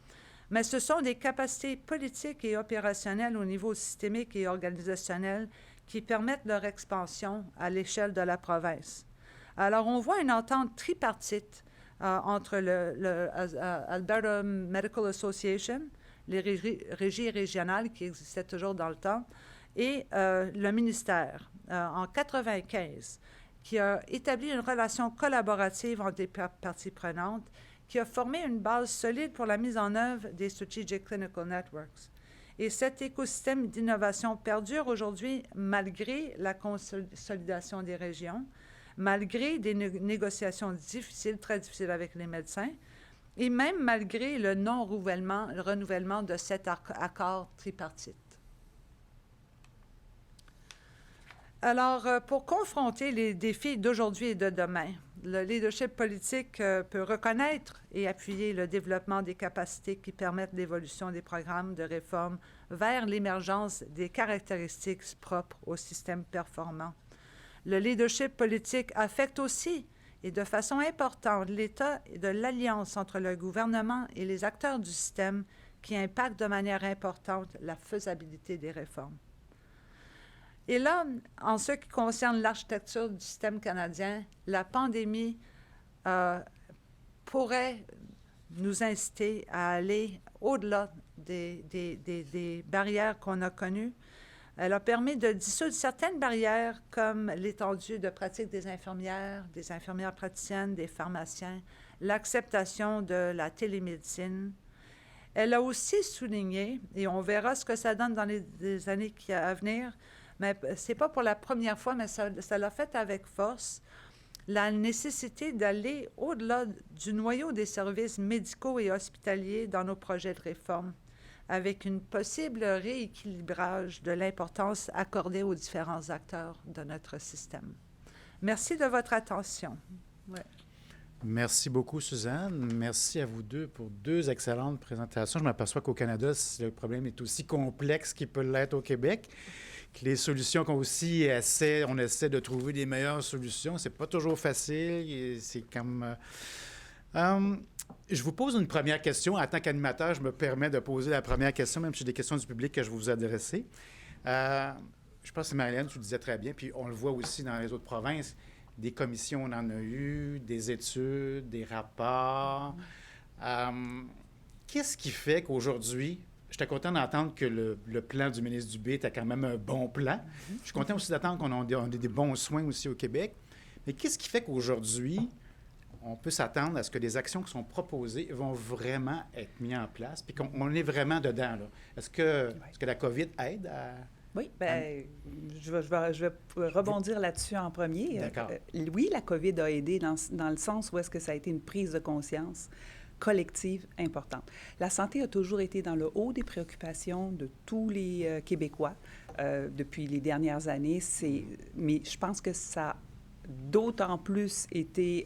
mais ce sont des capacités politiques et opérationnelles au niveau systémique et organisationnel qui permettent leur expansion à l'échelle de la province. Alors, on voit une entente tripartite entre l'Alberta Medical Association, les régies régionales qui existaient toujours dans le temps, et le ministère, en 1995, qui a établi une relation collaborative entre les parties prenantes, qui a formé une base solide pour la mise en œuvre des Strategic Clinical Networks. Et cet écosystème d'innovation perdure aujourd'hui malgré la consolidation des régions, malgré des négociations difficiles, très difficiles avec les médecins, et même malgré le renouvellement de cet accord tripartite. Alors, pour confronter les défis d'aujourd'hui et de demain, le leadership politique peut reconnaître et appuyer le développement des capacités qui permettent l'évolution des programmes de réforme vers l'émergence des caractéristiques propres au système performant. Le leadership politique affecte aussi, et de façon importante, l'état de l'alliance entre le gouvernement et les acteurs du système qui impacte de manière importante la faisabilité des réformes. Et là, en ce qui concerne l'architecture du système canadien, la pandémie pourrait nous inciter à aller au-delà des barrières qu'on a connues. Elle a permis de dissoudre certaines barrières comme l'étendue de pratique des infirmières praticiennes, des pharmaciens, l'acceptation de la télémédecine. Elle a aussi souligné, et on verra ce que ça donne dans les années à venir, mais ce n'est pas pour la première fois, mais ça l'a fait avec force, la nécessité d'aller au-delà du noyau des services médicaux et hospitaliers dans nos projets de réforme, avec une possible rééquilibrage de l'importance accordée aux différents acteurs de notre système. Merci de votre attention. Ouais. Merci beaucoup, Suzanne. Merci à vous deux pour deux excellentes présentations. Je m'aperçois qu'au Canada, le problème est aussi complexe qu'il peut l'être au Québec. Que les solutions qu'on aussi on essaie de trouver des meilleures solutions. C'est pas toujours facile. C'est comme... je vous pose une première question. En tant qu'animateur, je me permets de poser la première question, même si j'ai des questions du public que je vais vous adresser. Je pense que Marie-Hélène, tu le disais très bien, puis on le voit aussi dans les autres provinces. Des commissions, on en a eu, des études, des rapports. Qu'est-ce qui fait qu'aujourd'hui, j'étais content d'entendre que le plan du ministre Dubé était quand même un bon plan. Je suis content aussi d'entendre qu'on a des bons soins aussi au Québec. Mais qu'est-ce qui fait qu'aujourd'hui, on peut s'attendre à ce que des actions qui sont proposées vont vraiment être mises en place, puis qu'on est vraiment dedans, là? Est-ce que la COVID aide à Oui, bien, je vais rebondir là-dessus en premier. D'accord. Oui, la COVID a aidé dans le sens où est-ce que ça a été une prise de conscience collective importante. La santé a toujours été dans le haut des préoccupations de tous les Québécois depuis les dernières années. Mais je pense que ça a d'autant plus été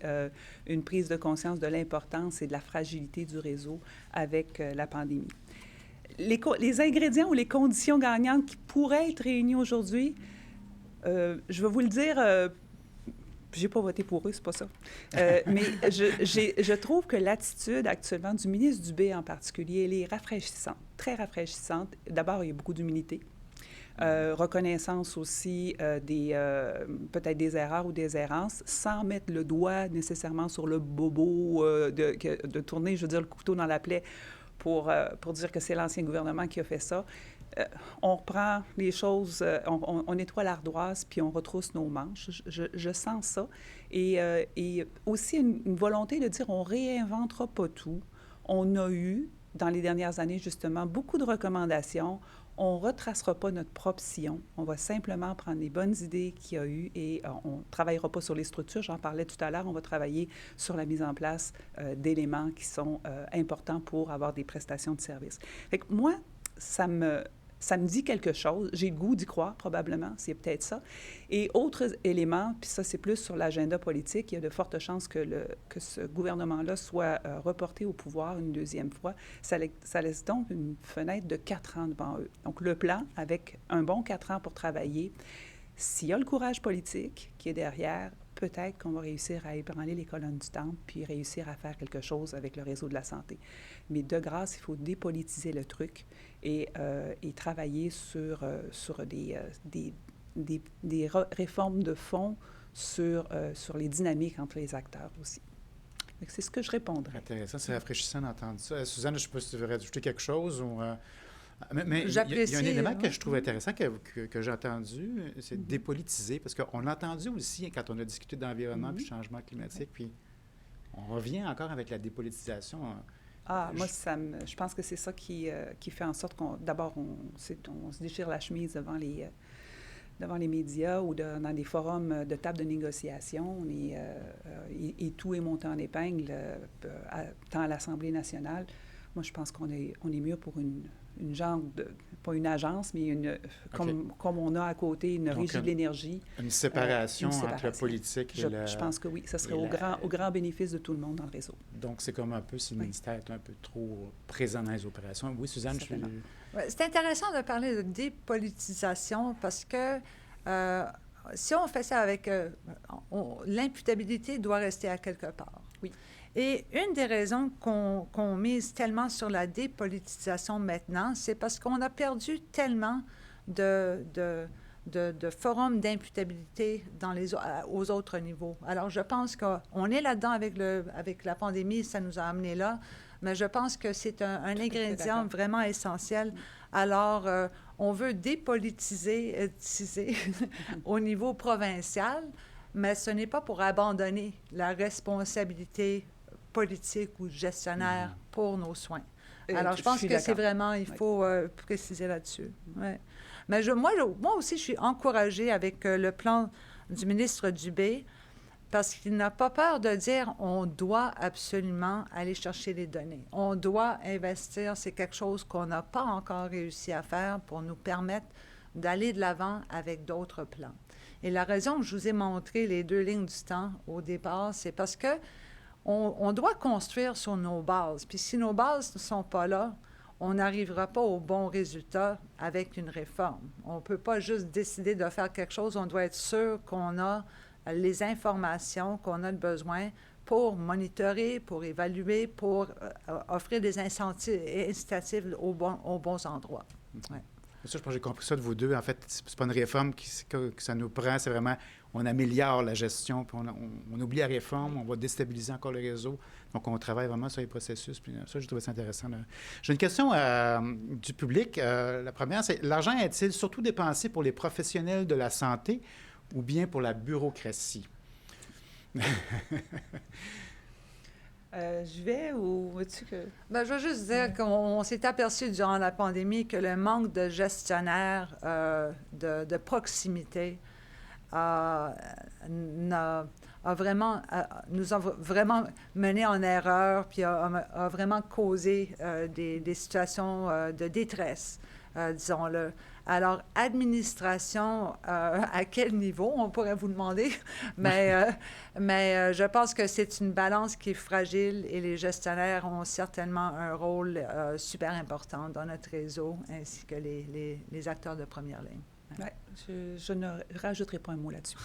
une prise de conscience de l'importance et de la fragilité du réseau avec la pandémie. Les ingrédients ou les conditions gagnantes qui pourraient être réunies aujourd'hui, je vais vous le dire, j'ai pas voté pour eux, c'est pas ça. Mais je trouve que l'attitude actuellement du ministre Dubé en particulier, elle est rafraîchissante, très rafraîchissante. D'abord, il y a beaucoup d'humilité. Reconnaissance aussi peut-être des erreurs ou des errances, sans mettre le doigt nécessairement sur le bobo, de tourner, je veux dire, le couteau dans la plaie pour dire que c'est l'ancien gouvernement qui a fait ça. On reprend les choses, on nettoie l'ardoise, puis on retrousse nos manches. Je sens ça. Et aussi une volonté de dire, on ne réinventera pas tout. On a eu, dans les dernières années, justement, beaucoup de recommandations. On ne retracera pas notre propre sillon. On va simplement prendre les bonnes idées qu'il y a eu et on ne travaillera pas sur les structures. J'en parlais tout à l'heure. On va travailler sur la mise en place d'éléments qui sont importants pour avoir des prestations de services. Fait que moi, ça me dit quelque chose. J'ai le goût d'y croire, probablement. C'est peut-être ça. Et autres éléments, puis ça, c'est plus sur l'agenda politique. Il y a de fortes chances que ce gouvernement-là soit reporté au pouvoir une deuxième fois. Ça laisse donc une fenêtre de 4 ans devant eux. Donc, le plan, avec un bon 4 ans pour travailler, s'il y a le courage politique qui est derrière, peut-être qu'on va réussir à ébranler les colonnes du temple puis réussir à faire quelque chose avec le réseau de la santé. Mais de grâce, il faut dépolitiser le truc et travailler sur des réformes de fond sur les dynamiques entre les acteurs aussi. C'est ce que je répondrais. Intéressant, c'est rafraîchissant d'entendre ça. Suzanne, je ne sais pas si tu veux rajouter quelque chose ou... Mais il y a un élément que je trouve intéressant que j'ai entendu, c'est dépolitiser, parce qu'on l'a entendu aussi quand on a discuté d'environnement puis changement climatique, puis on revient encore avec la dépolitisation. Moi, je pense que c'est ça qui fait en sorte d'abord, on se déchire la chemise devant les médias ou dans des forums de table de négociation. Et tout est monté en épingle, tant à l'Assemblée nationale. Moi, je pense qu'on est mieux pour une genre de, pas une agence, mais comme on a à côté une régie de l'énergie. Une séparation entre le politique et Je pense que oui, ça serait au grand bénéfice de tout le monde dans le réseau. Donc, c'est comme un peu si le ministère est un peu trop présent dans les opérations. Oui, Suzanne, c'est intéressant de parler de dépolitisation parce que si on fait ça avec... l'imputabilité doit rester à quelque part. Oui. Et une des raisons qu'on mise tellement sur la dépolitisation maintenant, c'est parce qu'on a perdu tellement de forums d'imputabilité aux autres niveaux. Alors, je pense qu'on est là-dedans avec la pandémie, ça nous a amenés là, mais je pense que c'est un ingrédient vraiment essentiel. Alors, on veut dépolitiser au niveau provincial, mais ce n'est pas pour abandonner la responsabilité politique ou gestionnaire pour nos soins. Alors, je pense que c'est vraiment, il faut préciser là-dessus. Ouais. Mais moi aussi, je suis encouragée avec le plan du ministre Dubé parce qu'il n'a pas peur de dire on doit absolument aller chercher les données. On doit investir. C'est quelque chose qu'on n'a pas encore réussi à faire pour nous permettre d'aller de l'avant avec d'autres plans. Et la raison que je vous ai montré les 2 lignes du temps au départ, c'est parce que on doit construire sur nos bases. Puis si nos bases ne sont pas là, on n'arrivera pas au bon résultat avec une réforme. On ne peut pas juste décider de faire quelque chose. On doit être sûr qu'on a les informations qu'on a besoin pour monitorer, pour évaluer, pour offrir des incitatifs aux bons endroits. Ouais. Ça, je pense que j'ai compris ça de vous deux. En fait, c'est pas une réforme que ça nous prend, c'est vraiment, on améliore la gestion, puis on oublie la réforme, on va déstabiliser encore le réseau. Donc, on travaille vraiment sur les processus. Puis ça, je trouvais ça intéressant. J'ai une question du public. La première, c'est, l'argent est-il surtout dépensé pour les professionnels de la santé ou bien pour la bureaucratie? Je vais ou veux-tu que... Ben, je veux juste dire qu'on s'est aperçu durant la pandémie que le manque de gestionnaires de proximité nous a vraiment mené en erreur, puis a vraiment causé des situations de détresse, disons-le. Alors, administration, à quel niveau, on pourrait vous demander, mais je pense que c'est une balance qui est fragile et les gestionnaires ont certainement un rôle super important dans notre réseau, ainsi que les acteurs de première ligne. Ouais, je ne rajouterai pas un mot là-dessus.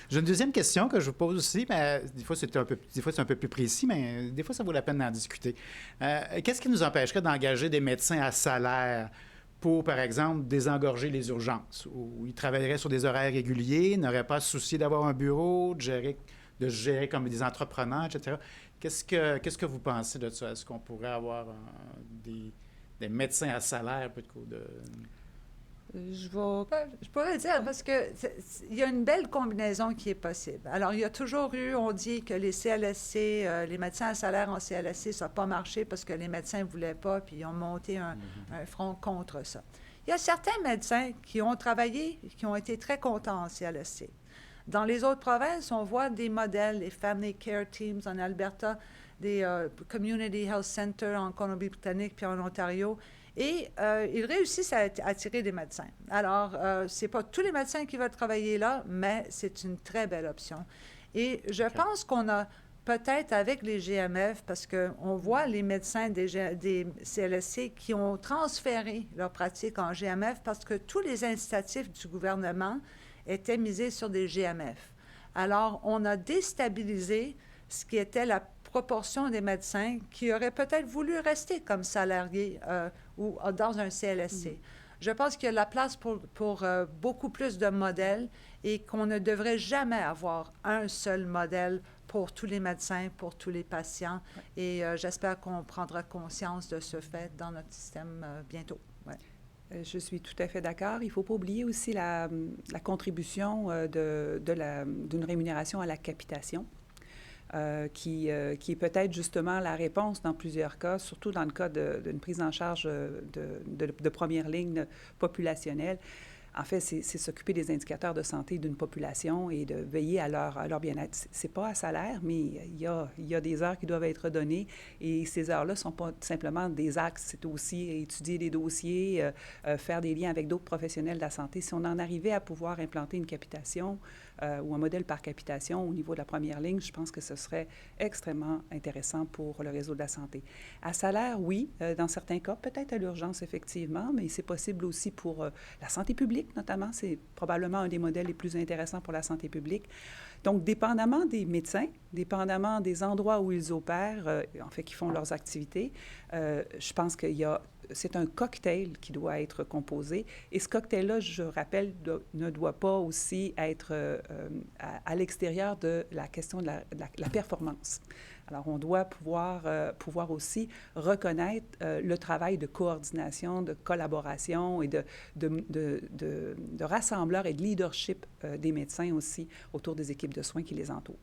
J'ai une deuxième question que je vous pose aussi, mais des fois c'est un peu plus précis, mais des fois ça vaut la peine d'en discuter. Qu'est-ce qui nous empêcherait d'engager des médecins à salaire pour, par exemple, désengorger les urgences, où ils travailleraient sur des horaires réguliers, n'auraient pas à se soucier d'avoir un bureau, de gérer comme des entrepreneurs, etc. Qu'est-ce que vous pensez de ça? Est-ce qu'on pourrait avoir des médecins à salaire plutôt de... Je pourrais dire, parce que il y a une belle combinaison qui est possible. Alors, il y a toujours eu, on dit que les CLSC, les médecins à salaire en CLSC, ça n'a pas marché parce que les médecins ne voulaient pas, puis ils ont monté un front contre ça. Il y a certains médecins qui ont travaillé, qui ont été très contents en CLSC. Dans les autres provinces, on voit des modèles, les Family Care Teams en Alberta, des Community Health Centers en Colombie-Britannique puis en Ontario. Et ils réussissent à attirer des médecins. Alors, ce n'est pas tous les médecins qui veulent travailler là, mais c'est une très belle option. Et je pense qu'on a peut-être avec les GMF, parce qu'on voit les médecins des CLSC qui ont transféré leur pratique en GMF parce que tous les incitatifs du gouvernement étaient misés sur des GMF. Alors, on a déstabilisé ce qui était la proportion des médecins qui auraient peut-être voulu rester comme salariés ou dans un CLSC. Je pense qu'il y a la place pour beaucoup plus de modèles et qu'on ne devrait jamais avoir un seul modèle pour tous les médecins, pour tous les patients. Et j'espère qu'on prendra conscience de ce fait dans notre système bientôt. Ouais. Je suis tout à fait d'accord. Il ne faut pas oublier aussi la contribution d'une rémunération à la capitation. Qui est peut-être justement la réponse dans plusieurs cas, surtout dans le cas d'une prise en charge de première ligne populationnelle. En fait, c'est s'occuper des indicateurs de santé d'une population et de veiller à leur bien-être. C'est pas à salaire, mais il y a des heures qui doivent être données et ces heures-là ne sont pas simplement des axes, c'est aussi étudier des dossiers, faire des liens avec d'autres professionnels de la santé. Si on en arrivait à pouvoir implanter une capitation ou un modèle par capitation au niveau de la première ligne, je pense que ce serait extrêmement intéressant pour le réseau de la santé. À salaire, oui, dans certains cas, peut-être à l'urgence, effectivement, mais c'est possible aussi pour la santé publique, notamment. C'est probablement un des modèles les plus intéressants pour la santé publique. Donc, dépendamment des médecins, dépendamment des endroits où ils opèrent, en fait, qui font leurs activités, je pense c'est un cocktail qui doit être composé. Et ce cocktail-là, je rappelle, ne doit pas aussi être à l'extérieur de la question de la performance. Alors, on doit pouvoir aussi reconnaître le travail de coordination, de collaboration et de rassembleur et de leadership des médecins aussi autour des équipes de soins qui les entourent.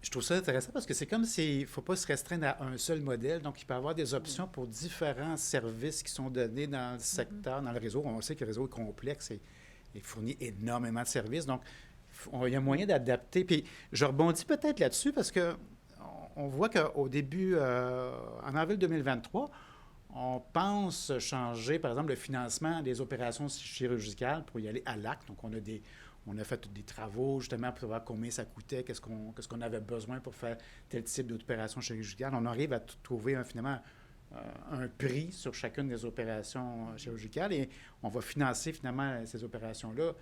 Je trouve ça intéressant parce que c'est comme s'il ne faut pas se restreindre à un seul modèle. Donc, il peut y avoir des options pour différents services qui sont donnés dans le secteur, dans le réseau. On sait que le réseau est complexe et fournit énormément de services. Donc, il y a moyen d'adapter. Puis, je rebondis peut-être là-dessus parce qu'on voit qu'au début, en avril 2023, on pense changer, par exemple, le financement des opérations chirurgicales pour y aller à l'acte. Donc, on a fait des travaux, justement, pour savoir combien ça coûtait, qu'est-ce qu'on avait besoin pour faire tel type d'opération chirurgicale. On arrive à trouver, finalement, un prix sur chacune des opérations chirurgicales et on va financer, finalement, ces opérations-là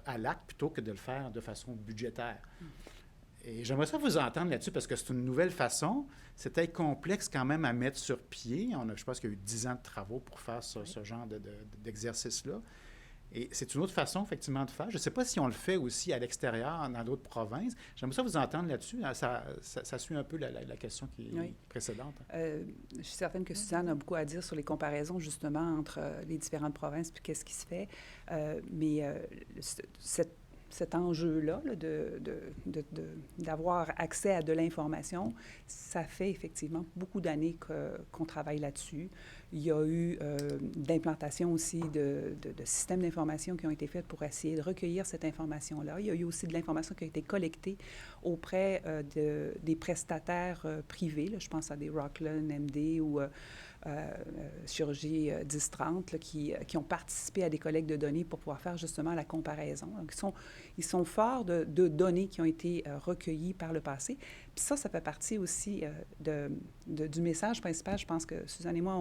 à l'acte plutôt que de le faire de façon budgétaire. Et j'aimerais ça vous entendre là-dessus parce que c'est une nouvelle façon. C'était complexe quand même à mettre sur pied. Je pense qu'il y a eu 10 ans de travaux pour faire ce genre d'exercice-là. Et c'est une autre façon, effectivement, de faire. Je ne sais pas si on le fait aussi à l'extérieur, dans d'autres provinces. J'aimerais ça vous entendre là-dessus. Ça suit un peu la question qui est précédente. Je suis certaine que Suzanne a beaucoup à dire sur les comparaisons, justement, entre les différentes provinces puis qu'est-ce qui se fait. Mais cet enjeu-là là, d'avoir accès à de l'information, ça fait effectivement beaucoup d'années qu'on travaille là-dessus. Il y a eu d'implantation aussi de systèmes d'information qui ont été faits pour essayer de recueillir cette information-là. Il y a eu aussi de l'information qui a été collectée auprès des prestataires privés. Là, je pense à des Rockland, MD ou Chirurgie 1030 là, qui ont participé à des collectes de données pour pouvoir faire justement la comparaison. Donc, ils sont forts de données qui ont été recueillies par le passé. Puis ça fait partie aussi du message principal, je pense que Suzanne et moi,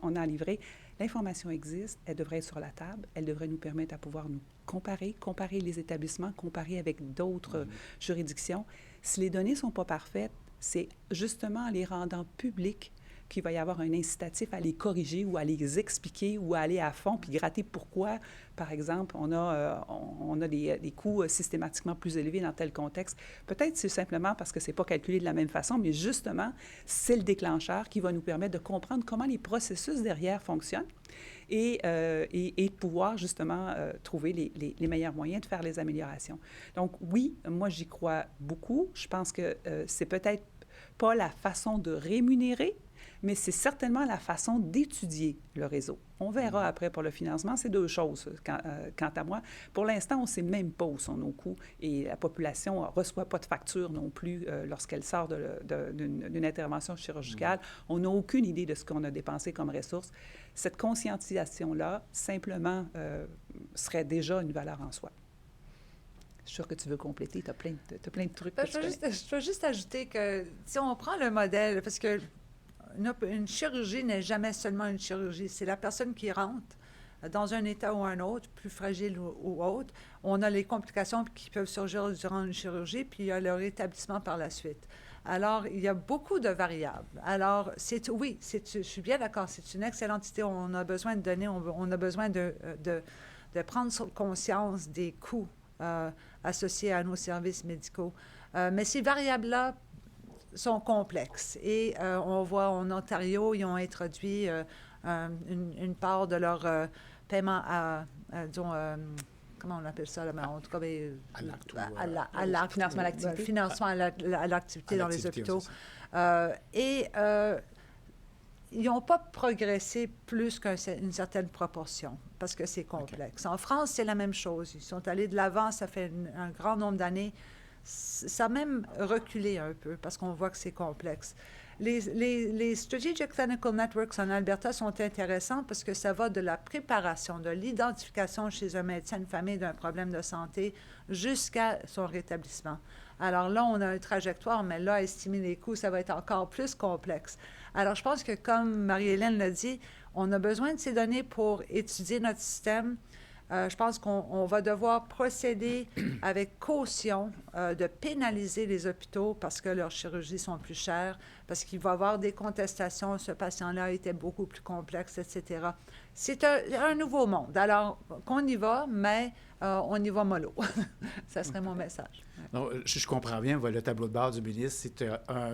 on a livré. L'information existe, elle devrait être sur la table, elle devrait nous permettre à pouvoir nous comparer les établissements, comparer avec d'autres juridictions. Si les données ne sont pas parfaites, c'est justement en les rendant publiques qu'il va y avoir un incitatif à les corriger ou à les expliquer ou à aller à fond puis gratter pourquoi, par exemple, on a des coûts systématiquement plus élevés dans tel contexte. Peut-être c'est simplement parce que ce n'est pas calculé de la même façon, mais justement, c'est le déclencheur qui va nous permettre de comprendre comment les processus derrière fonctionnent et de pouvoir justement trouver les meilleurs moyens de faire les améliorations. Donc oui, moi j'y crois beaucoup. Je pense que c'est peut-être pas la façon de rémunérer, mais c'est certainement la façon d'étudier le réseau. On verra après pour le financement, c'est deux choses quant à moi. Pour l'instant, on ne sait même pas où sont nos coûts et la population ne reçoit pas de facture non plus lorsqu'elle sort d'une intervention chirurgicale. On n'a aucune idée de ce qu'on a dépensé comme ressources. Cette conscientisation-là, simplement, serait déjà une valeur en soi. Je suis sûre que tu veux compléter, tu as plein de trucs. Je veux juste ajouter que si on prend le modèle, parce que une chirurgie n'est jamais seulement une chirurgie. C'est la personne qui rentre dans un état ou un autre, plus fragile ou autre. On a les complications qui peuvent surgir durant une chirurgie, puis il y a le rétablissement par la suite. Alors, il y a beaucoup de variables. Alors, je suis bien d'accord, c'est une excellente idée. On a besoin de données, on a besoin de prendre conscience des coûts associés à nos services médicaux. Mais ces variables-là sont complexes. Et on voit en Ontario, ils ont introduit une part de leur paiement disons, comment on appelle ça, là, mais en tout cas, à financement à l'activité. Financement à l'activité dans les hôpitaux. Ils n'ont pas progressé plus qu'une certaine proportion, parce que c'est complexe. Okay. En France, c'est la même chose. Ils sont allés de l'avant, ça fait un grand nombre d'années. Ça a même reculé un peu parce qu'on voit que c'est complexe. Les Strategic Clinical Networks en Alberta sont intéressants parce que ça va de la préparation, de l'identification chez un médecin de famille d'un problème de santé jusqu'à son rétablissement. Alors là, on a une trajectoire, mais là, estimer les coûts, ça va être encore plus complexe. Alors, je pense que, comme Marie-Hélène l'a dit, on a besoin de ces données pour étudier notre système. Je pense qu'on va devoir procéder avec caution de pénaliser les hôpitaux parce que leurs chirurgies sont plus chères, parce qu'il va y avoir des contestations, ce patient-là était beaucoup plus complexe, etc. C'est un nouveau monde. Alors, qu'on y va, mais on y va mollo. Ça serait mon message. Non, je comprends bien, le tableau de bord du ministre, c'est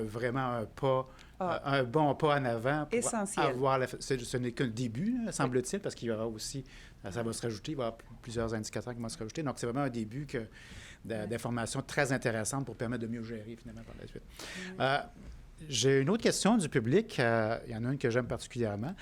vraiment un pas... un bon pas en avant pour essentiel. Avoir ce n'est qu'un début, semble-t-il, parce qu'il y aura aussi, ça va se rajouter, il va y avoir plusieurs indicateurs qui vont se rajouter. Donc, c'est vraiment un début d'informations très intéressantes pour permettre de mieux gérer, finalement, par la suite. J'ai une autre question du public. Il y en a une que j'aime particulièrement.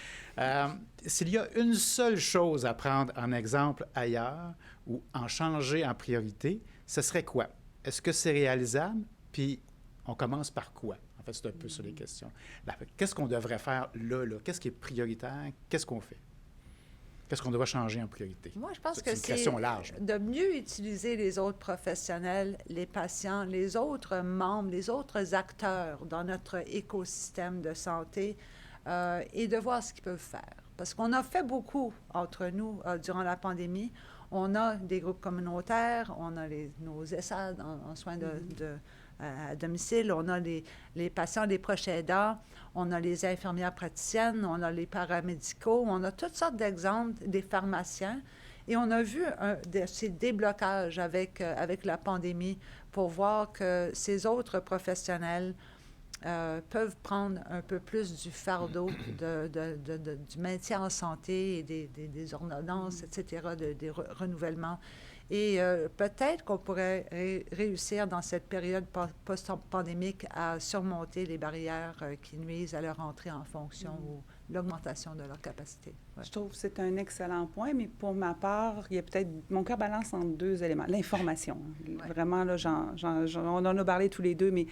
S'il y a une seule chose à prendre en exemple ailleurs ou en changer en priorité, ce serait quoi? Est-ce que c'est réalisable? Puis, on commence par quoi? En fait, c'est un peu sur les questions. Qu'est-ce qu'on devrait faire là? Qu'est-ce qui est prioritaire? Qu'est-ce qu'on fait? Qu'est-ce qu'on doit changer en priorité? Moi, je pense que c'est large. De mieux utiliser les autres professionnels, les patients, les autres membres, les autres acteurs dans notre écosystème de santé et de voir ce qu'ils peuvent faire. Parce qu'on a fait beaucoup entre nous durant la pandémie. On a des groupes communautaires, on a nos ESSAD en soins à domicile, on a les patients, les proches aidants, on a les infirmières praticiennes, on a les paramédicaux, on a toutes sortes d'exemples des pharmaciens. Et on a vu ces déblocages avec la pandémie pour voir que ces autres professionnels peuvent prendre un peu plus du fardeau du maintien en santé et des ordonnances, etc., des renouvellements. Et peut-être qu'on pourrait réussir dans cette période post-pandémique à surmonter les barrières qui nuisent à leur entrée en fonction ou l'augmentation de leur capacité. Ouais. Je trouve que c'est un excellent point, mais pour ma part, il y a peut-être... Mon cœur balance entre deux éléments. L'information. Ouais. Vraiment, là, on en a parlé tous les deux, mais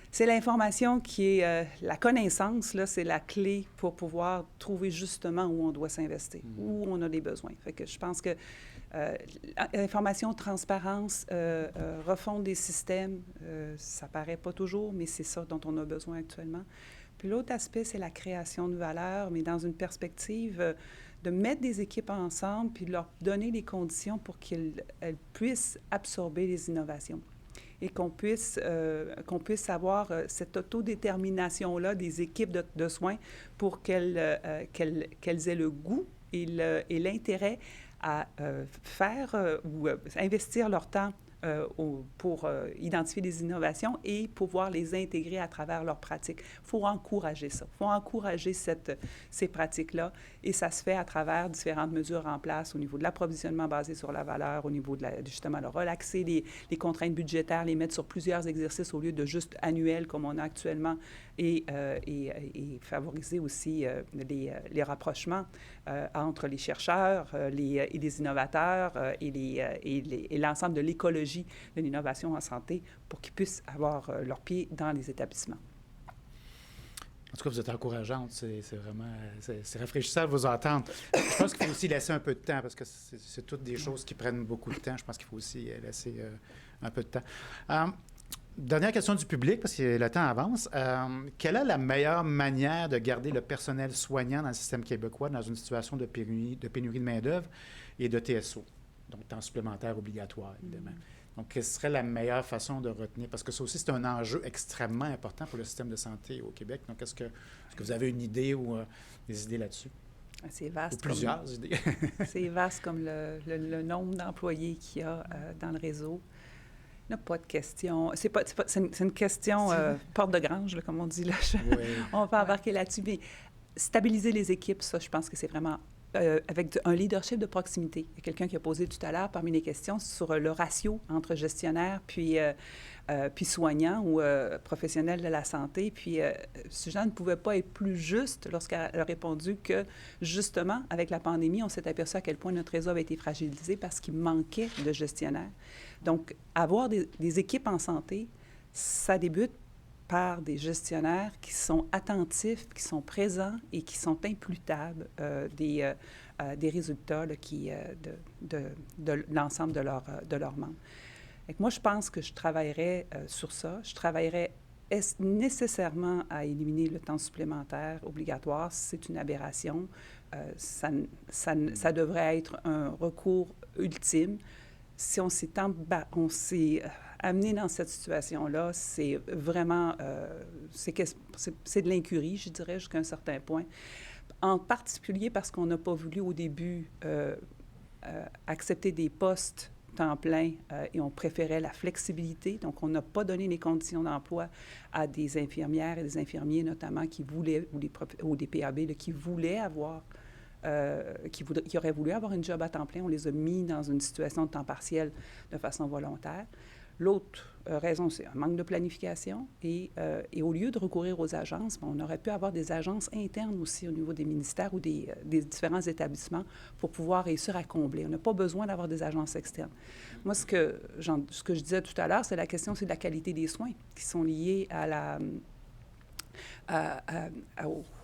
c'est l'information qui est... la connaissance, là, c'est la clé pour pouvoir trouver justement où on doit s'investir, où on a des besoins. Fait que je pense que information, transparence, refondre des systèmes, ça paraît pas toujours, mais c'est ça dont on a besoin actuellement. Puis l'autre aspect, c'est la création de valeur, mais dans une perspective de mettre des équipes ensemble puis de leur donner les conditions pour qu'elles puissent absorber les innovations et qu'on puisse avoir cette autodétermination-là des équipes de soins pour qu'elles aient le goût et l'intérêt à investir leur temps pour identifier des innovations et pouvoir les intégrer à travers leurs pratiques. Il faut encourager ça. Il faut encourager ces pratiques-là et ça se fait à travers différentes mesures en place au niveau de l'approvisionnement basé sur la valeur, au niveau de justement de relaxer les contraintes budgétaires, les mettre sur plusieurs exercices au lieu de juste annuels comme on a actuellement et favoriser aussi les rapprochements entre les chercheurs et les innovateurs et l'ensemble de l'écologie de l'innovation en santé pour qu'ils puissent avoir leurs pieds dans les établissements. En tout cas, vous êtes encourageante. C'est vraiment... C'est rafraîchissant de vous entendre. Je pense qu'il faut aussi laisser un peu de temps parce que c'est toutes des choses qui prennent beaucoup de temps. Je pense qu'il faut aussi laisser un peu de temps. Dernière question du public, parce que le temps avance. Quelle est la meilleure manière de garder le personnel soignant dans le système québécois dans une situation de pénurie de main-d'œuvre et de TSO? Donc, temps supplémentaire obligatoire, évidemment. Donc, quelle serait la meilleure façon de retenir? Parce que ça aussi, c'est un enjeu extrêmement important pour le système de santé au Québec. Donc, est-ce que vous avez une idée ou des idées là-dessus? C'est vaste. Ou plusieurs idées. C'est vaste comme le nombre d'employés qu'il y a dans le réseau. Il n'y a pas de question. C'est une question porte de grange, là, comme on dit. Là. Oui. On va embarquer là-dessus. Mais stabiliser les équipes, ça, je pense que c'est vraiment... avec un leadership de proximité. Il y a quelqu'un qui a posé tout à l'heure parmi les questions sur le ratio entre gestionnaire puis soignant ou professionnel de la santé. Puis Suzanne ne pouvait pas être plus juste lorsqu'elle a répondu que, justement, avec la pandémie, on s'est aperçu à quel point notre réseau avait été fragilisé parce qu'il manquait de gestionnaires. Donc, avoir des équipes en santé, ça débute par des gestionnaires qui sont attentifs, qui sont présents et qui sont imputables des résultats là, de l'ensemble de leurs membres. Et moi, je pense que je travaillerais sur ça. Je travaillerais nécessairement à éliminer le temps supplémentaire obligatoire. C'est une aberration. Ça devrait être un recours ultime. Si on s'est amené dans cette situation-là, c'est vraiment... c'est de l'incurie, je dirais, jusqu'à un certain point. En particulier parce qu'on n'a pas voulu, au début, accepter des postes temps plein et on préférait la flexibilité. Donc, on n'a pas donné les conditions d'emploi à des infirmières et des infirmiers, notamment, qui voulaient, ou des PAB, là, qui voulaient avoir... qui auraient voulu avoir une job à temps plein. On les a mis dans une situation de temps partiel de façon volontaire. L'autre raison, c'est un manque de planification. Et au lieu de recourir aux agences, on aurait pu avoir des agences internes aussi au niveau des ministères ou des différents établissements pour pouvoir réussir à combler. On n'a pas besoin d'avoir des agences externes. Moi, ce que je disais tout à l'heure, c'est la question de la qualité des soins qui sont liés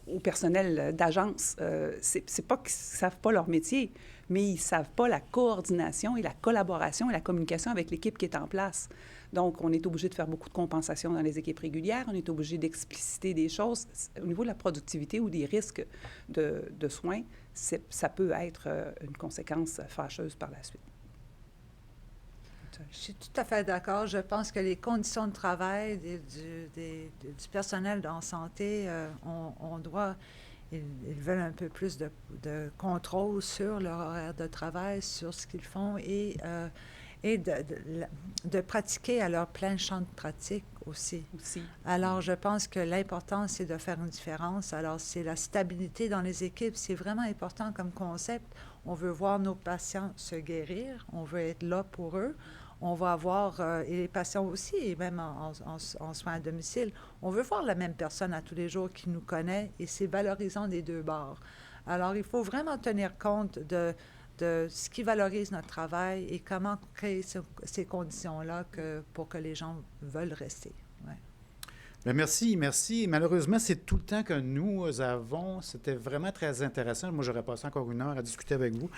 au personnel d'agence. C'est pas qu'ils ne savent pas leur métier, mais ils ne savent pas la coordination et la collaboration et la communication avec l'équipe qui est en place. Donc, on est obligé de faire beaucoup de compensations dans les équipes régulières, on est obligé d'expliciter des choses. Au niveau de la productivité ou des risques de soins, ça peut être une conséquence fâcheuse par la suite. Je suis tout à fait d'accord. Je pense que les conditions de travail du personnel en santé, ils veulent un peu plus de contrôle sur leur horaire de travail, sur ce qu'ils font et et de pratiquer à leur plein champ de pratique aussi. Alors, je pense que l'important, c'est de faire une différence. Alors, c'est la stabilité dans les équipes. C'est vraiment important comme concept. On veut voir nos patients se guérir. On veut être là pour eux. On va avoir, et les patients aussi, et même en soins à domicile, on veut voir la même personne à tous les jours qui nous connaît, et c'est valorisant des deux bords. Alors, il faut vraiment tenir compte de ce qui valorise notre travail et comment créer ces conditions-là pour que les gens veulent rester. Ouais. Bien, merci, merci. Malheureusement, c'est tout le temps que nous avons. C'était vraiment très intéressant. Moi, j'aurais passé encore 1 heure à discuter avec vous.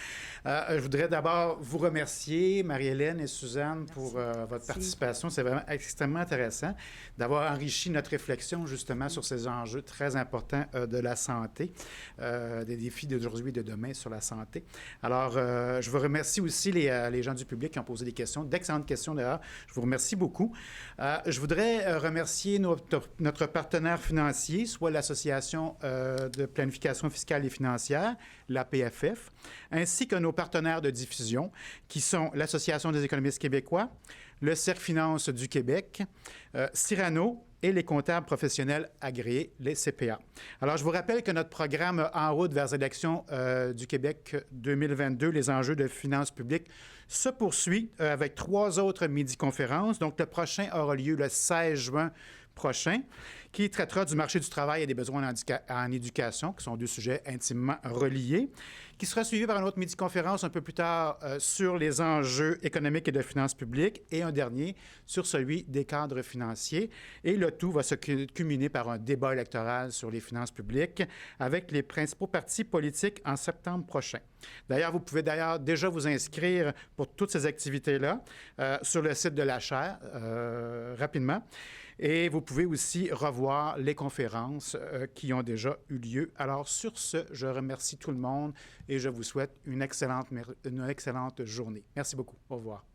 Je voudrais d'abord vous remercier, Marie-Hélène et Suzanne, pour votre participation. C'est vraiment extrêmement intéressant d'avoir enrichi notre réflexion justement sur ces enjeux très importants de la santé, des défis d'aujourd'hui et de demain sur la santé. Alors, je vous remercie aussi les gens du public qui ont posé des questions, d'excellentes questions d'ailleurs. Je vous remercie beaucoup. Je voudrais remercier notre partenaire financier, soit l'Association de planification fiscale et financière, l'APFF, ainsi que nos partenaires de diffusion, qui sont l'Association des économistes québécois, le Cercle Finance du Québec, Cyrano et les comptables professionnels agréés, les CPA. Alors, je vous rappelle que notre programme En route vers les élections du Québec 2022, les enjeux de finances publiques, se poursuit avec 3 autres midi-conférences. Donc, le prochain aura lieu le 16 juin prochain, qui traitera du marché du travail et des besoins en éducation, qui sont 2 sujets intimement reliés, qui sera suivi par une autre midi-conférence un peu plus tard sur les enjeux économiques et de finances publiques, et un dernier sur celui des cadres financiers. Et le tout va se culminer par un débat électoral sur les finances publiques avec les principaux partis politiques en septembre prochain. D'ailleurs, vous pouvez déjà vous inscrire pour toutes ces activités-là sur le site de la Chaire rapidement. Et vous pouvez aussi revoir les conférences qui ont déjà eu lieu. Alors, sur ce, je remercie tout le monde et je vous souhaite une excellente journée. Merci beaucoup. Au revoir.